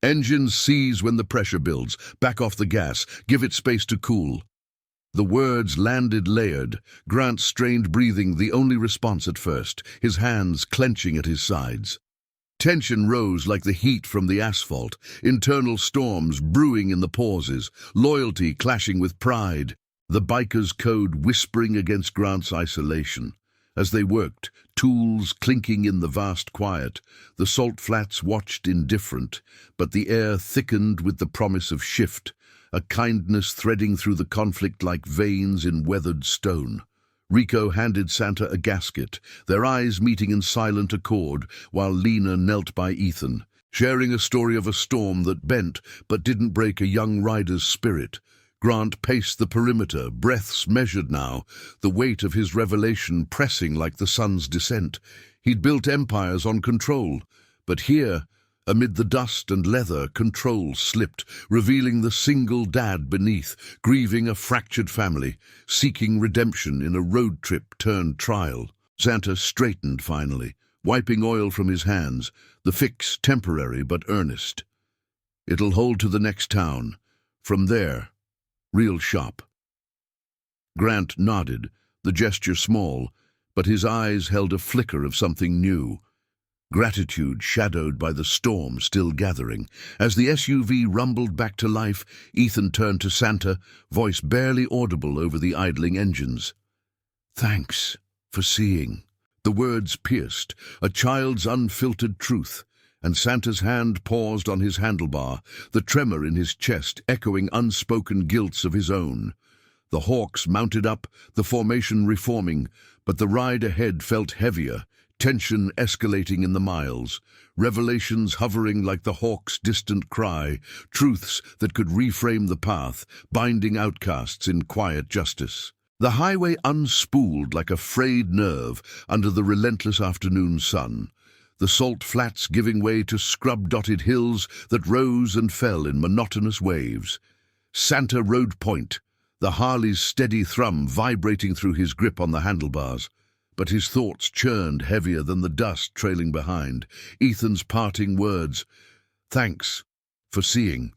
"Engines seize when the pressure builds. Back off the gas. Give it space to cool." The words landed layered, Grant's strained breathing the only response at first, his hands clenching at his sides. tension rose like the heat from the asphalt, internal storms brewing in the pauses, loyalty clashing with pride, the biker's code whispering against Grant's isolation. As they worked, tools clinking in the vast quiet, the salt flats watched indifferent, but the air thickened with the promise of shift, a kindness threading through the conflict like veins in weathered stone. Rico handed Santa a gasket, their eyes meeting in silent accord, while Lena knelt by Ethan, sharing a story of a storm that bent but didn't break a young rider's spirit. Grant paced the perimeter, breaths measured now, the weight of his revelation pressing like the sun's descent. He'd built empires on control, but here, amid the dust and leather, control slipped, revealing the single dad beneath, grieving a fractured family, seeking redemption in a road trip turned trial. Santa straightened finally, wiping oil from his hands, the fix temporary but earnest. It'll hold to the next town. From there, real shop. Grant nodded, the gesture small, but his eyes held a flicker of something new. Gratitude shadowed by the storm still gathering. As the SUV rumbled back to life, Ethan turned to Santa, voice barely audible over the idling engines. "Thanks for seeing." The words pierced, a child's unfiltered truth, and Santa's hand paused on his handlebar, the tremor in his chest echoing unspoken guilts of his own. The Hawks mounted up, the formation reforming, but the ride ahead felt heavier, tension escalating in the miles, revelations hovering like the Hawks' distant cry, truths that could reframe the path, binding outcasts in quiet justice. The highway unspooled like a frayed nerve under the relentless afternoon sun, the salt flats giving way to scrub-dotted hills that rose and fell in monotonous waves. Santa rode point, the Harley's steady thrum vibrating through his grip on the handlebars. But his thoughts churned heavier than the dust trailing behind. Ethan's parting words, "Thanks for seeing,"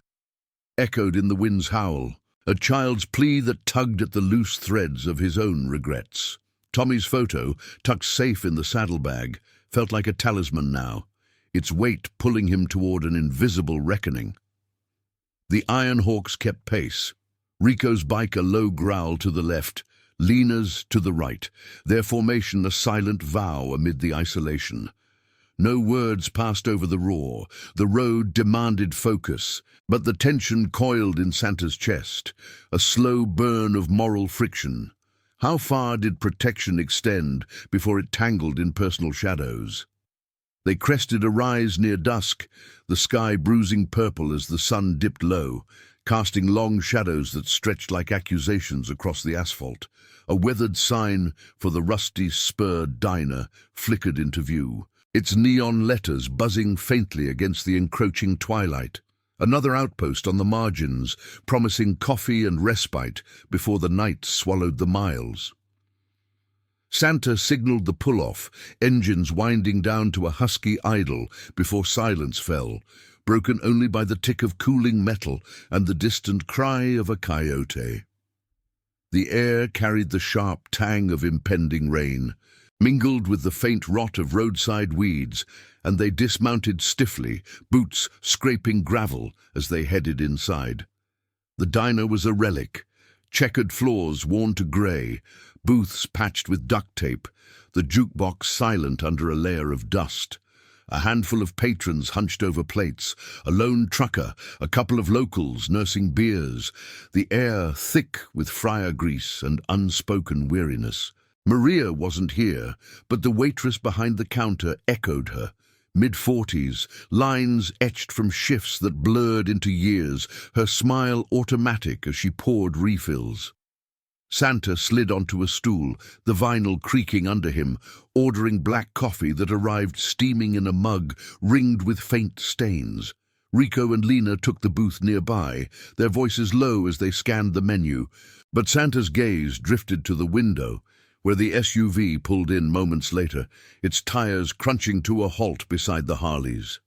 echoed in the wind's howl, a child's plea that tugged at the loose threads of his own regrets. Tommy's photo, tucked safe in the saddlebag, felt like a talisman now, its weight pulling him toward an invisible reckoning. The Iron Hawks kept pace, Rico's bike a low growl to the left, Lena's to the right, their formation a silent vow amid the isolation. No words passed over the roar, the road demanded focus, but the tension coiled in Santa's chest, a slow burn of moral friction. How far did protection extend before it tangled in personal shadows? They crested a rise near dusk, the sky bruising purple as the sun dipped low, casting long shadows that stretched like accusations across the asphalt. A weathered sign for the rusty spurred diner flickered into view, its neon letters buzzing faintly against the encroaching twilight. Another outpost on the margins, promising coffee and respite before the night swallowed the miles. Santa signaled the pull-off, engines winding down to a husky idle before silence fell, broken only by the tick of cooling metal and the distant cry of a coyote. The air carried the sharp tang of impending rain, mingled with the faint rot of roadside weeds, and they dismounted stiffly, boots scraping gravel as they headed inside. The diner was a relic, checkered floors worn to grey, booths patched with duct tape, the jukebox silent under a layer of dust. A handful of patrons hunched over plates, a lone trucker, a couple of locals nursing beers, the air thick with fryer grease and unspoken weariness. Maria wasn't here, but the waitress behind the counter echoed her. Mid-40s, lines etched from shifts that blurred into years, her smile automatic as she poured refills. Santa slid onto a stool, the vinyl creaking under him, ordering black coffee that arrived steaming in a mug ringed with faint stains. Rico and Lena took the booth nearby, their voices low as they scanned the menu, but Santa's gaze drifted to the window, where the SUV pulled in moments later, its tires crunching to a halt beside the Harleys.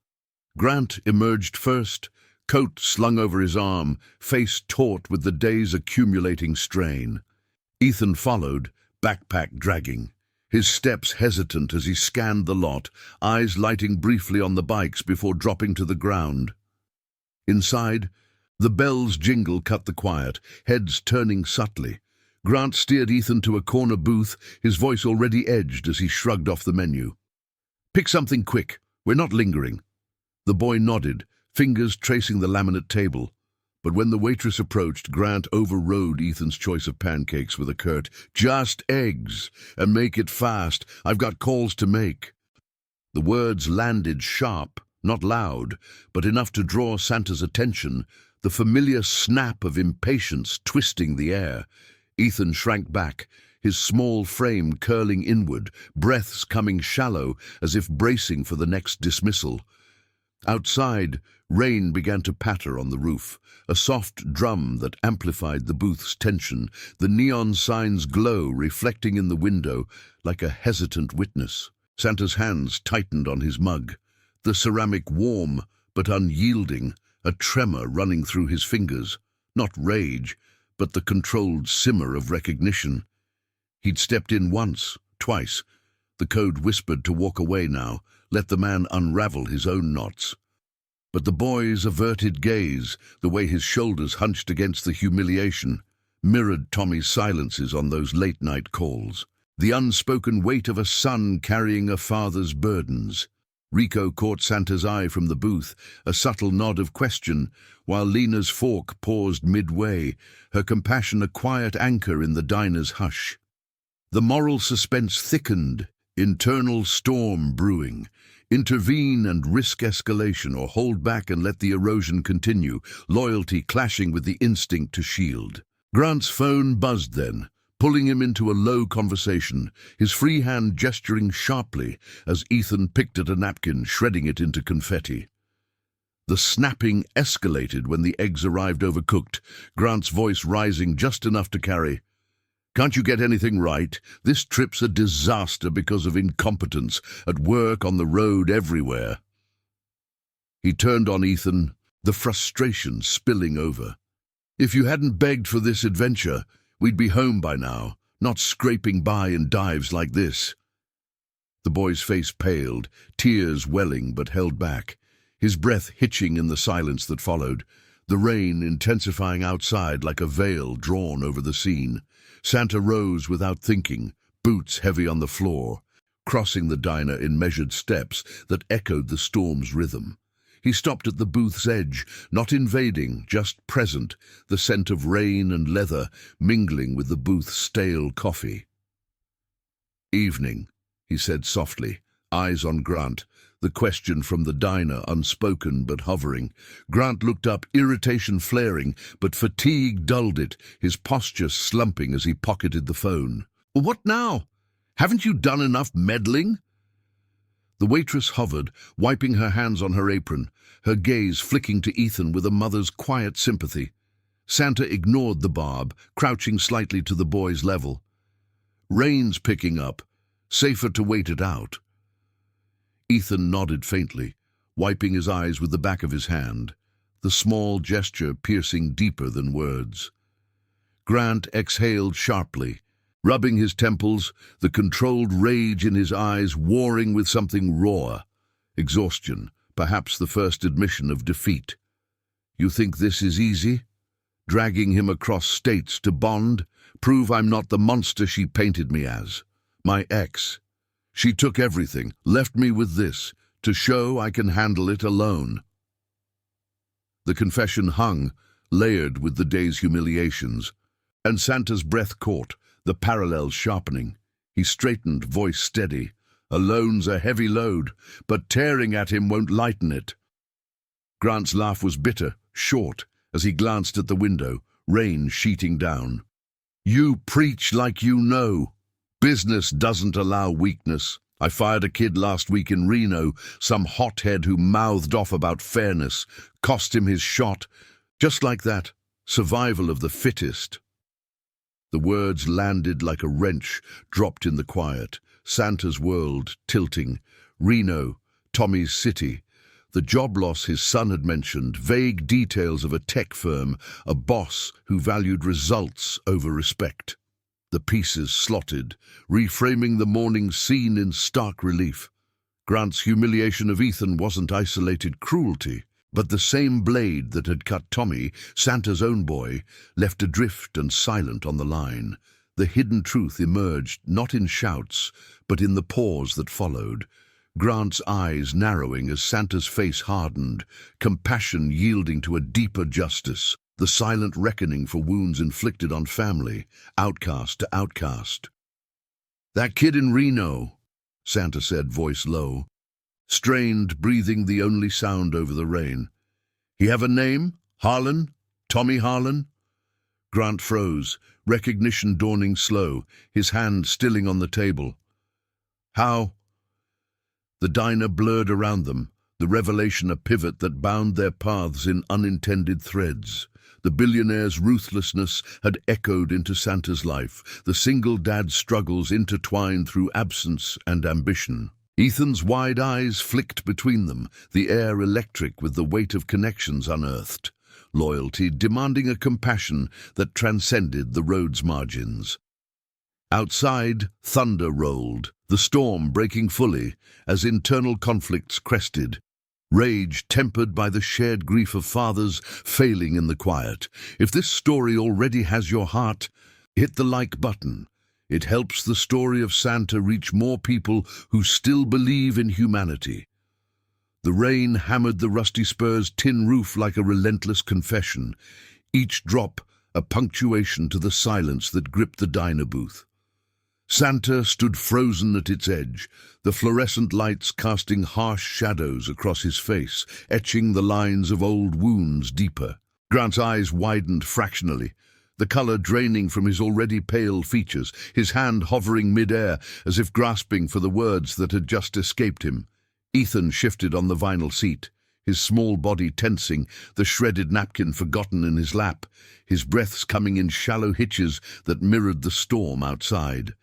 Grant emerged first, coat slung over his arm, face taut with the day's accumulating strain. Ethan followed, backpack dragging. his steps hesitant as he scanned the lot, eyes lighting briefly on the bikes before dropping to the ground. Inside, the bell's jingle cut the quiet, heads turning subtly. Grant steered Ethan to a corner booth, his voice already edged as he shrugged off the menu. "Pick something quick. We're not lingering." The boy nodded, fingers tracing the laminate table. But when the waitress approached, Grant overrode Ethan's choice of pancakes with a curt, "Just eggs, and make it fast. I've got calls to make." The words landed sharp, not loud, but enough to draw Santa's attention, the familiar snap of impatience twisting the air. Ethan shrank back, his small frame curling inward, breaths coming shallow as if bracing for the next dismissal. Outside, rain began to patter on the roof, a soft drum that amplified the booth's tension, the neon sign's glow reflecting in the window like a hesitant witness. Santa's hands tightened on his mug, the ceramic warm but unyielding, a tremor running through his fingers, not rage, but the controlled simmer of recognition. He'd stepped in once, twice. The code whispered to walk away now, let the man unravel his own knots. But the boy's averted gaze, the way his shoulders hunched against the humiliation, mirrored Tommy's silences on those late-night calls, the unspoken weight of a son carrying a father's burdens. Rico caught Santa's eye from the booth, a subtle nod of question, while Lena's fork paused midway, her compassion a quiet anchor in the diner's hush. The moral suspense thickened, internal storm brewing. Intervene and risk escalation, or hold back and let the erosion continue, loyalty clashing with the instinct to shield. Grant's phone buzzed then, pulling him into a low conversation, his free hand gesturing sharply as Ethan picked at a napkin, shredding it into confetti. The snapping escalated when the eggs arrived overcooked, Grant's voice rising just enough to carry, "Can't you get anything right? This trip's a disaster because of incompetence, at work, on the road, everywhere." He turned on Ethan, the frustration spilling over. "If you hadn't begged for this adventure, we'd be home by now, not scraping by in dives like this." The boy's face paled, tears welling but held back, his breath hitching in the silence that followed, the rain intensifying outside like a veil drawn over the scene. Santa rose without thinking, boots heavy on the floor, crossing the diner in measured steps that echoed the storm's rhythm. He stopped at the booth's edge, not invading, just present, the scent of rain and leather mingling with the booth's stale coffee. "Evening," he said softly, eyes on Grant, the question from the diner unspoken but hovering. Grant looked up, irritation flaring, but fatigue dulled it, his posture slumping as he pocketed the phone. "What now? Haven't you done enough meddling?" The waitress hovered, wiping her hands on her apron, her gaze flicking to Ethan with a mother's quiet sympathy. Santa ignored the barb, crouching slightly to the boy's level. "Rain's picking up. Safer to wait it out." Ethan nodded faintly, wiping his eyes with the back of his hand, the small gesture piercing deeper than words. Grant exhaled sharply, rubbing his temples, the controlled rage in his eyes warring with something raw. Exhaustion, perhaps the first admission of defeat. "You think this is easy? Dragging him across states to bond, prove I'm not the monster she painted me as. My ex. She took everything, left me with this, to show I can handle it alone." The confession hung, layered with the day's humiliations, and Santa's breath caught, the parallels sharpening. He straightened, voice steady. "Alone's a heavy load, but tearing at him won't lighten it." Grant's laugh was bitter, short, as he glanced at the window, rain sheeting down. "You preach like you know. Business doesn't allow weakness. I fired a kid last week in Reno, some hothead who mouthed off about fairness, cost him his shot. Just like that, survival of the fittest." The words landed like a wrench, dropped in the quiet. Santa's world tilting. Reno, Tommy's city. The job loss his son had mentioned, vague details of a tech firm, a boss who valued results over respect. the pieces slotted, reframing the morning's scene in stark relief. Grant's humiliation of Ethan wasn't isolated cruelty, but the same blade that had cut Tommy, Santa's own boy, left adrift and silent on the line. The hidden truth emerged not in shouts, but in the pause that followed. Grant's eyes narrowing as Santa's face hardened, compassion yielding to a deeper justice, the silent reckoning for wounds inflicted on family, outcast to outcast. "That kid in Reno," Santa said, voice low, strained, breathing the only sound over the rain. "He have a name? Harlan? Tommy Harlan?" Grant froze, recognition dawning slow, his hand stilling on the table. "How?" The diner blurred around them, the revelation a pivot that bound their paths in unintended threads. The billionaire's ruthlessness had echoed into Santa's life, the single dad's struggles intertwined through absence and ambition. Ethan's wide eyes flicked between them, the air electric with the weight of connections unearthed, loyalty demanding a compassion that transcended the road's margins. Outside, thunder rolled, the storm breaking fully as internal conflicts crested, rage tempered by the shared grief of fathers failing in the quiet. If this story already has your heart, hit the like button. It helps the story of Santa reach more people who still believe in humanity. The rain hammered the rusty spur's tin roof like a relentless confession, each drop a punctuation to the silence that gripped the diner booth. Santa stood frozen at its edge, the fluorescent lights casting harsh shadows across his face, etching the lines of old wounds deeper. Grant's eyes widened fractionally, the color draining from his already pale features, his hand hovering mid-air as if grasping for the words that had just escaped him. Ethan shifted on the vinyl seat, his small body tensing, the shredded napkin forgotten in his lap, his breaths coming in shallow hitches that mirrored the storm outside.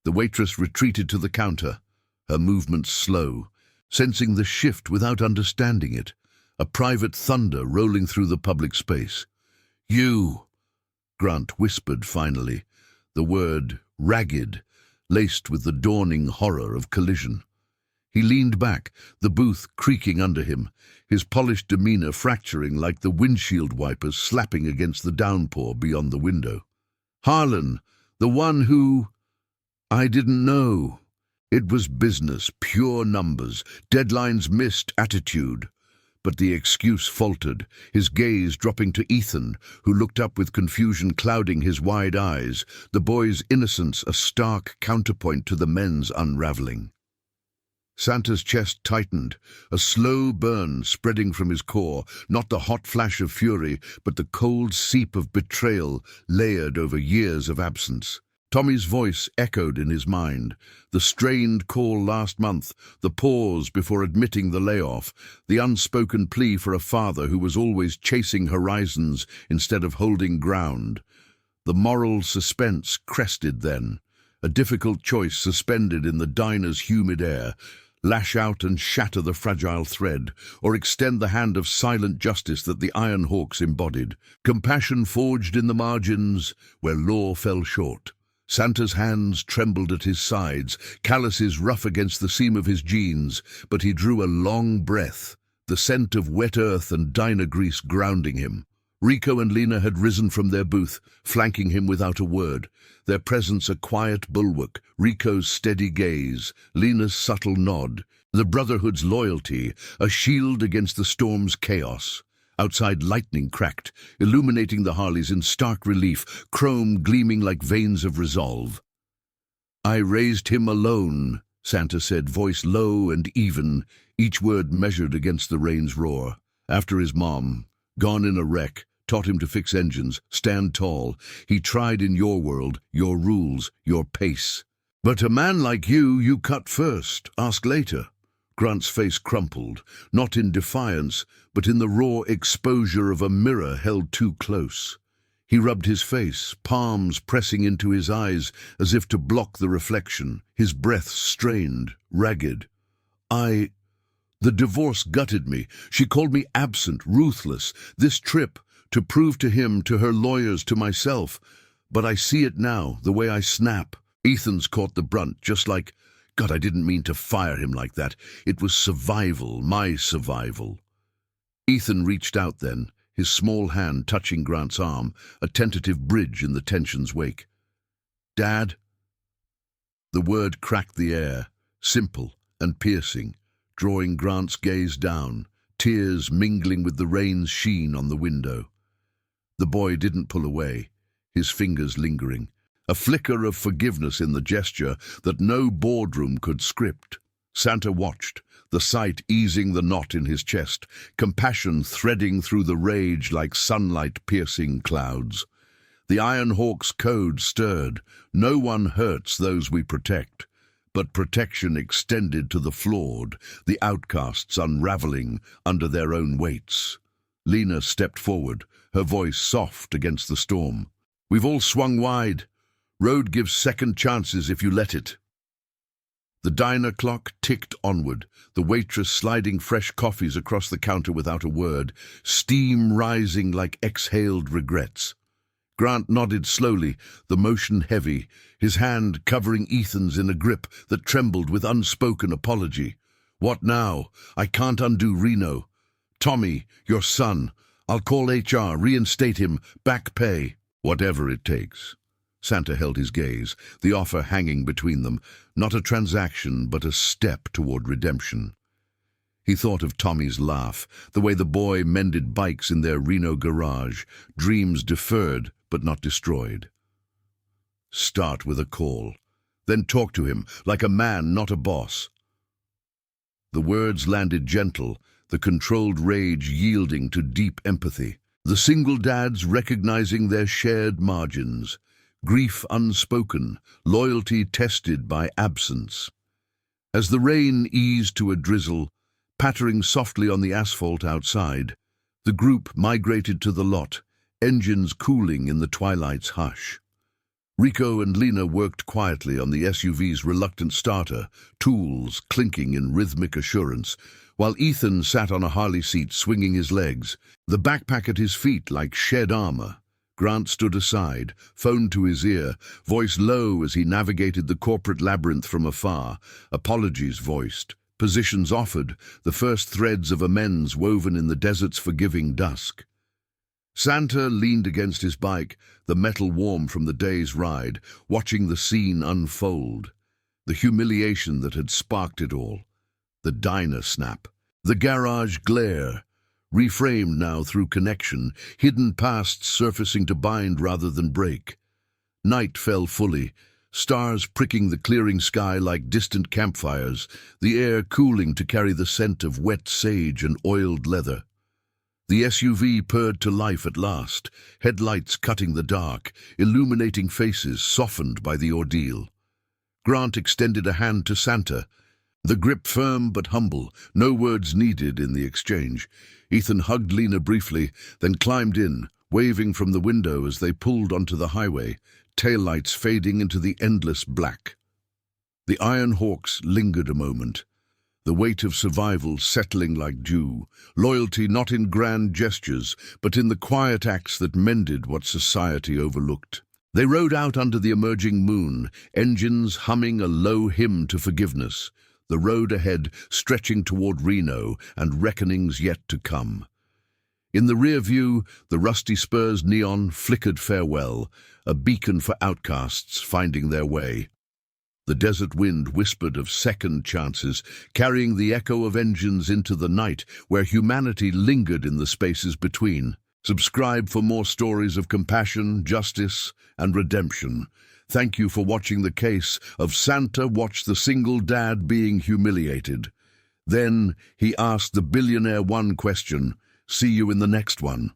The waitress retreated to the counter, her movements slow, sensing the shift without understanding it, a private thunder rolling through the public space. "You," Grant whispered finally, the word ragged, laced with the dawning horror of collision. He leaned back, the booth creaking under him, his polished demeanor fracturing like the windshield wipers slapping against the downpour beyond the window. "Harlan, the one who—" "I didn't know." It was business, pure numbers, deadlines missed, attitude. But the excuse faltered, his gaze dropping to Ethan, who looked up with confusion clouding his wide eyes, the boy's innocence a stark counterpoint to the men's unraveling. Santa's chest tightened, a slow burn spreading from his core, not the hot flash of fury, but the cold seep of betrayal layered over years of absence. Tommy's voice echoed in his mind, the strained call last month, the pause before admitting the layoff, the unspoken plea for a father who was always chasing horizons instead of holding ground. The moral suspense crested then, a difficult choice suspended in the diner's humid air, lash out and shatter the fragile thread, or extend the hand of silent justice that the Iron Hawks embodied, compassion forged in the margins where law fell short. Santa's hands trembled at his sides, calluses rough against the seam of his jeans, but he drew a long breath, the scent of wet earth and diner grease grounding him. Rico and Lena had risen from their booth, flanking him without a word, their presence a quiet bulwark, Rico's steady gaze, Lena's subtle nod, the Brotherhood's loyalty, a shield against the storm's chaos. Outside lightning cracked, illuminating the Harleys in stark relief, chrome gleaming like veins of resolve. "I raised him alone," Santa said, voice low and even, each word measured against the rain's roar. "After his mom, gone in a wreck, taught him to fix engines, stand tall. He tried in your world, your rules, your pace. But a man like you cut first, ask later." Grant's face crumpled, not in defiance, but in the raw exposure of a mirror held too close. He rubbed his face, palms pressing into his eyes as if to block the reflection, his breath strained, ragged. The divorce gutted me. She called me absent, ruthless. This trip, to prove to him, to her lawyers, to myself. But I see it now, the way I snap. Ethan's caught the brunt, just like... God, I didn't mean to fire him like that. It was survival, my survival. Ethan reached out then, his small hand touching Grant's arm, a tentative bridge in the tension's wake. "Dad?" The word cracked the air, simple and piercing, drawing Grant's gaze down, tears mingling with the rain's sheen on the window. The boy didn't pull away, his fingers lingering, a flicker of forgiveness in the gesture that no boardroom could script. Santa watched, the sight easing the knot in his chest, compassion threading through the rage like sunlight piercing clouds. The Iron Hawk's code stirred. No one hurts those we protect. But protection extended to the flawed, the outcasts unraveling under their own weights. Lena stepped forward, her voice soft against the storm. "We've all swung wide. Road gives second chances if you let it." The diner clock ticked onward, the waitress sliding fresh coffees across the counter without a word, steam rising like exhaled regrets. Grant nodded slowly, the motion heavy, his hand covering Ethan's in a grip that trembled with unspoken apology. "What now? I can't undo Reno. Tommy, your son. I'll call HR, reinstate him, back pay. Whatever it takes." Santa held his gaze, the offer hanging between them, not a transaction but a step toward redemption. He thought of Tommy's laugh, the way the boy mended bikes in their Reno garage, dreams deferred but not destroyed. Start with a call, then talk to him like a man, not a boss. The words landed gentle, the controlled rage yielding to deep empathy. The single dads recognizing their shared margins, grief unspoken, loyalty tested by absence. As the rain eased to a drizzle, pattering softly on the asphalt outside, the group migrated to the lot, engines cooling in the twilight's hush. Rico and Lena worked quietly on the SUV's reluctant starter, tools clinking in rhythmic assurance, while Ethan sat on a Harley seat swinging his legs, the backpack at his feet like shed armor. Grant stood aside, phone to his ear, voice low as he navigated the corporate labyrinth from afar, apologies voiced, positions offered, the first threads of amends woven in the desert's forgiving dusk. Santa leaned against his bike, the metal warm from the day's ride, watching the scene unfold. The humiliation that had sparked it all. The diner snap. The garage glare. Reframed now through connection, hidden pasts surfacing to bind rather than break. Night fell fully, stars pricking the clearing sky like distant campfires, the air cooling to carry the scent of wet sage and oiled leather. The SUV purred to life at last, headlights cutting the dark, illuminating faces softened by the ordeal. Grant extended a hand to Santa, the grip firm but humble, no words needed in the exchange. Ethan hugged Lena briefly, then climbed in, waving from the window as they pulled onto the highway, taillights fading into the endless black. The Iron Hawks lingered a moment, the weight of survival settling like dew, loyalty not in grand gestures, but in the quiet acts that mended what society overlooked. They rode out under the emerging moon, engines humming a low hymn to forgiveness, the road ahead stretching toward Reno and reckonings yet to come. In the rear view, the rusty spur's neon flickered farewell, a beacon for outcasts finding their way. The desert wind whispered of second chances, carrying the echo of engines into the night where humanity lingered in the spaces between. Subscribe for more stories of compassion, justice, and redemption. Thank you for watching the case of Santa watched the single dad being humiliated. Then he asked the billionaire one question. See you in the next one.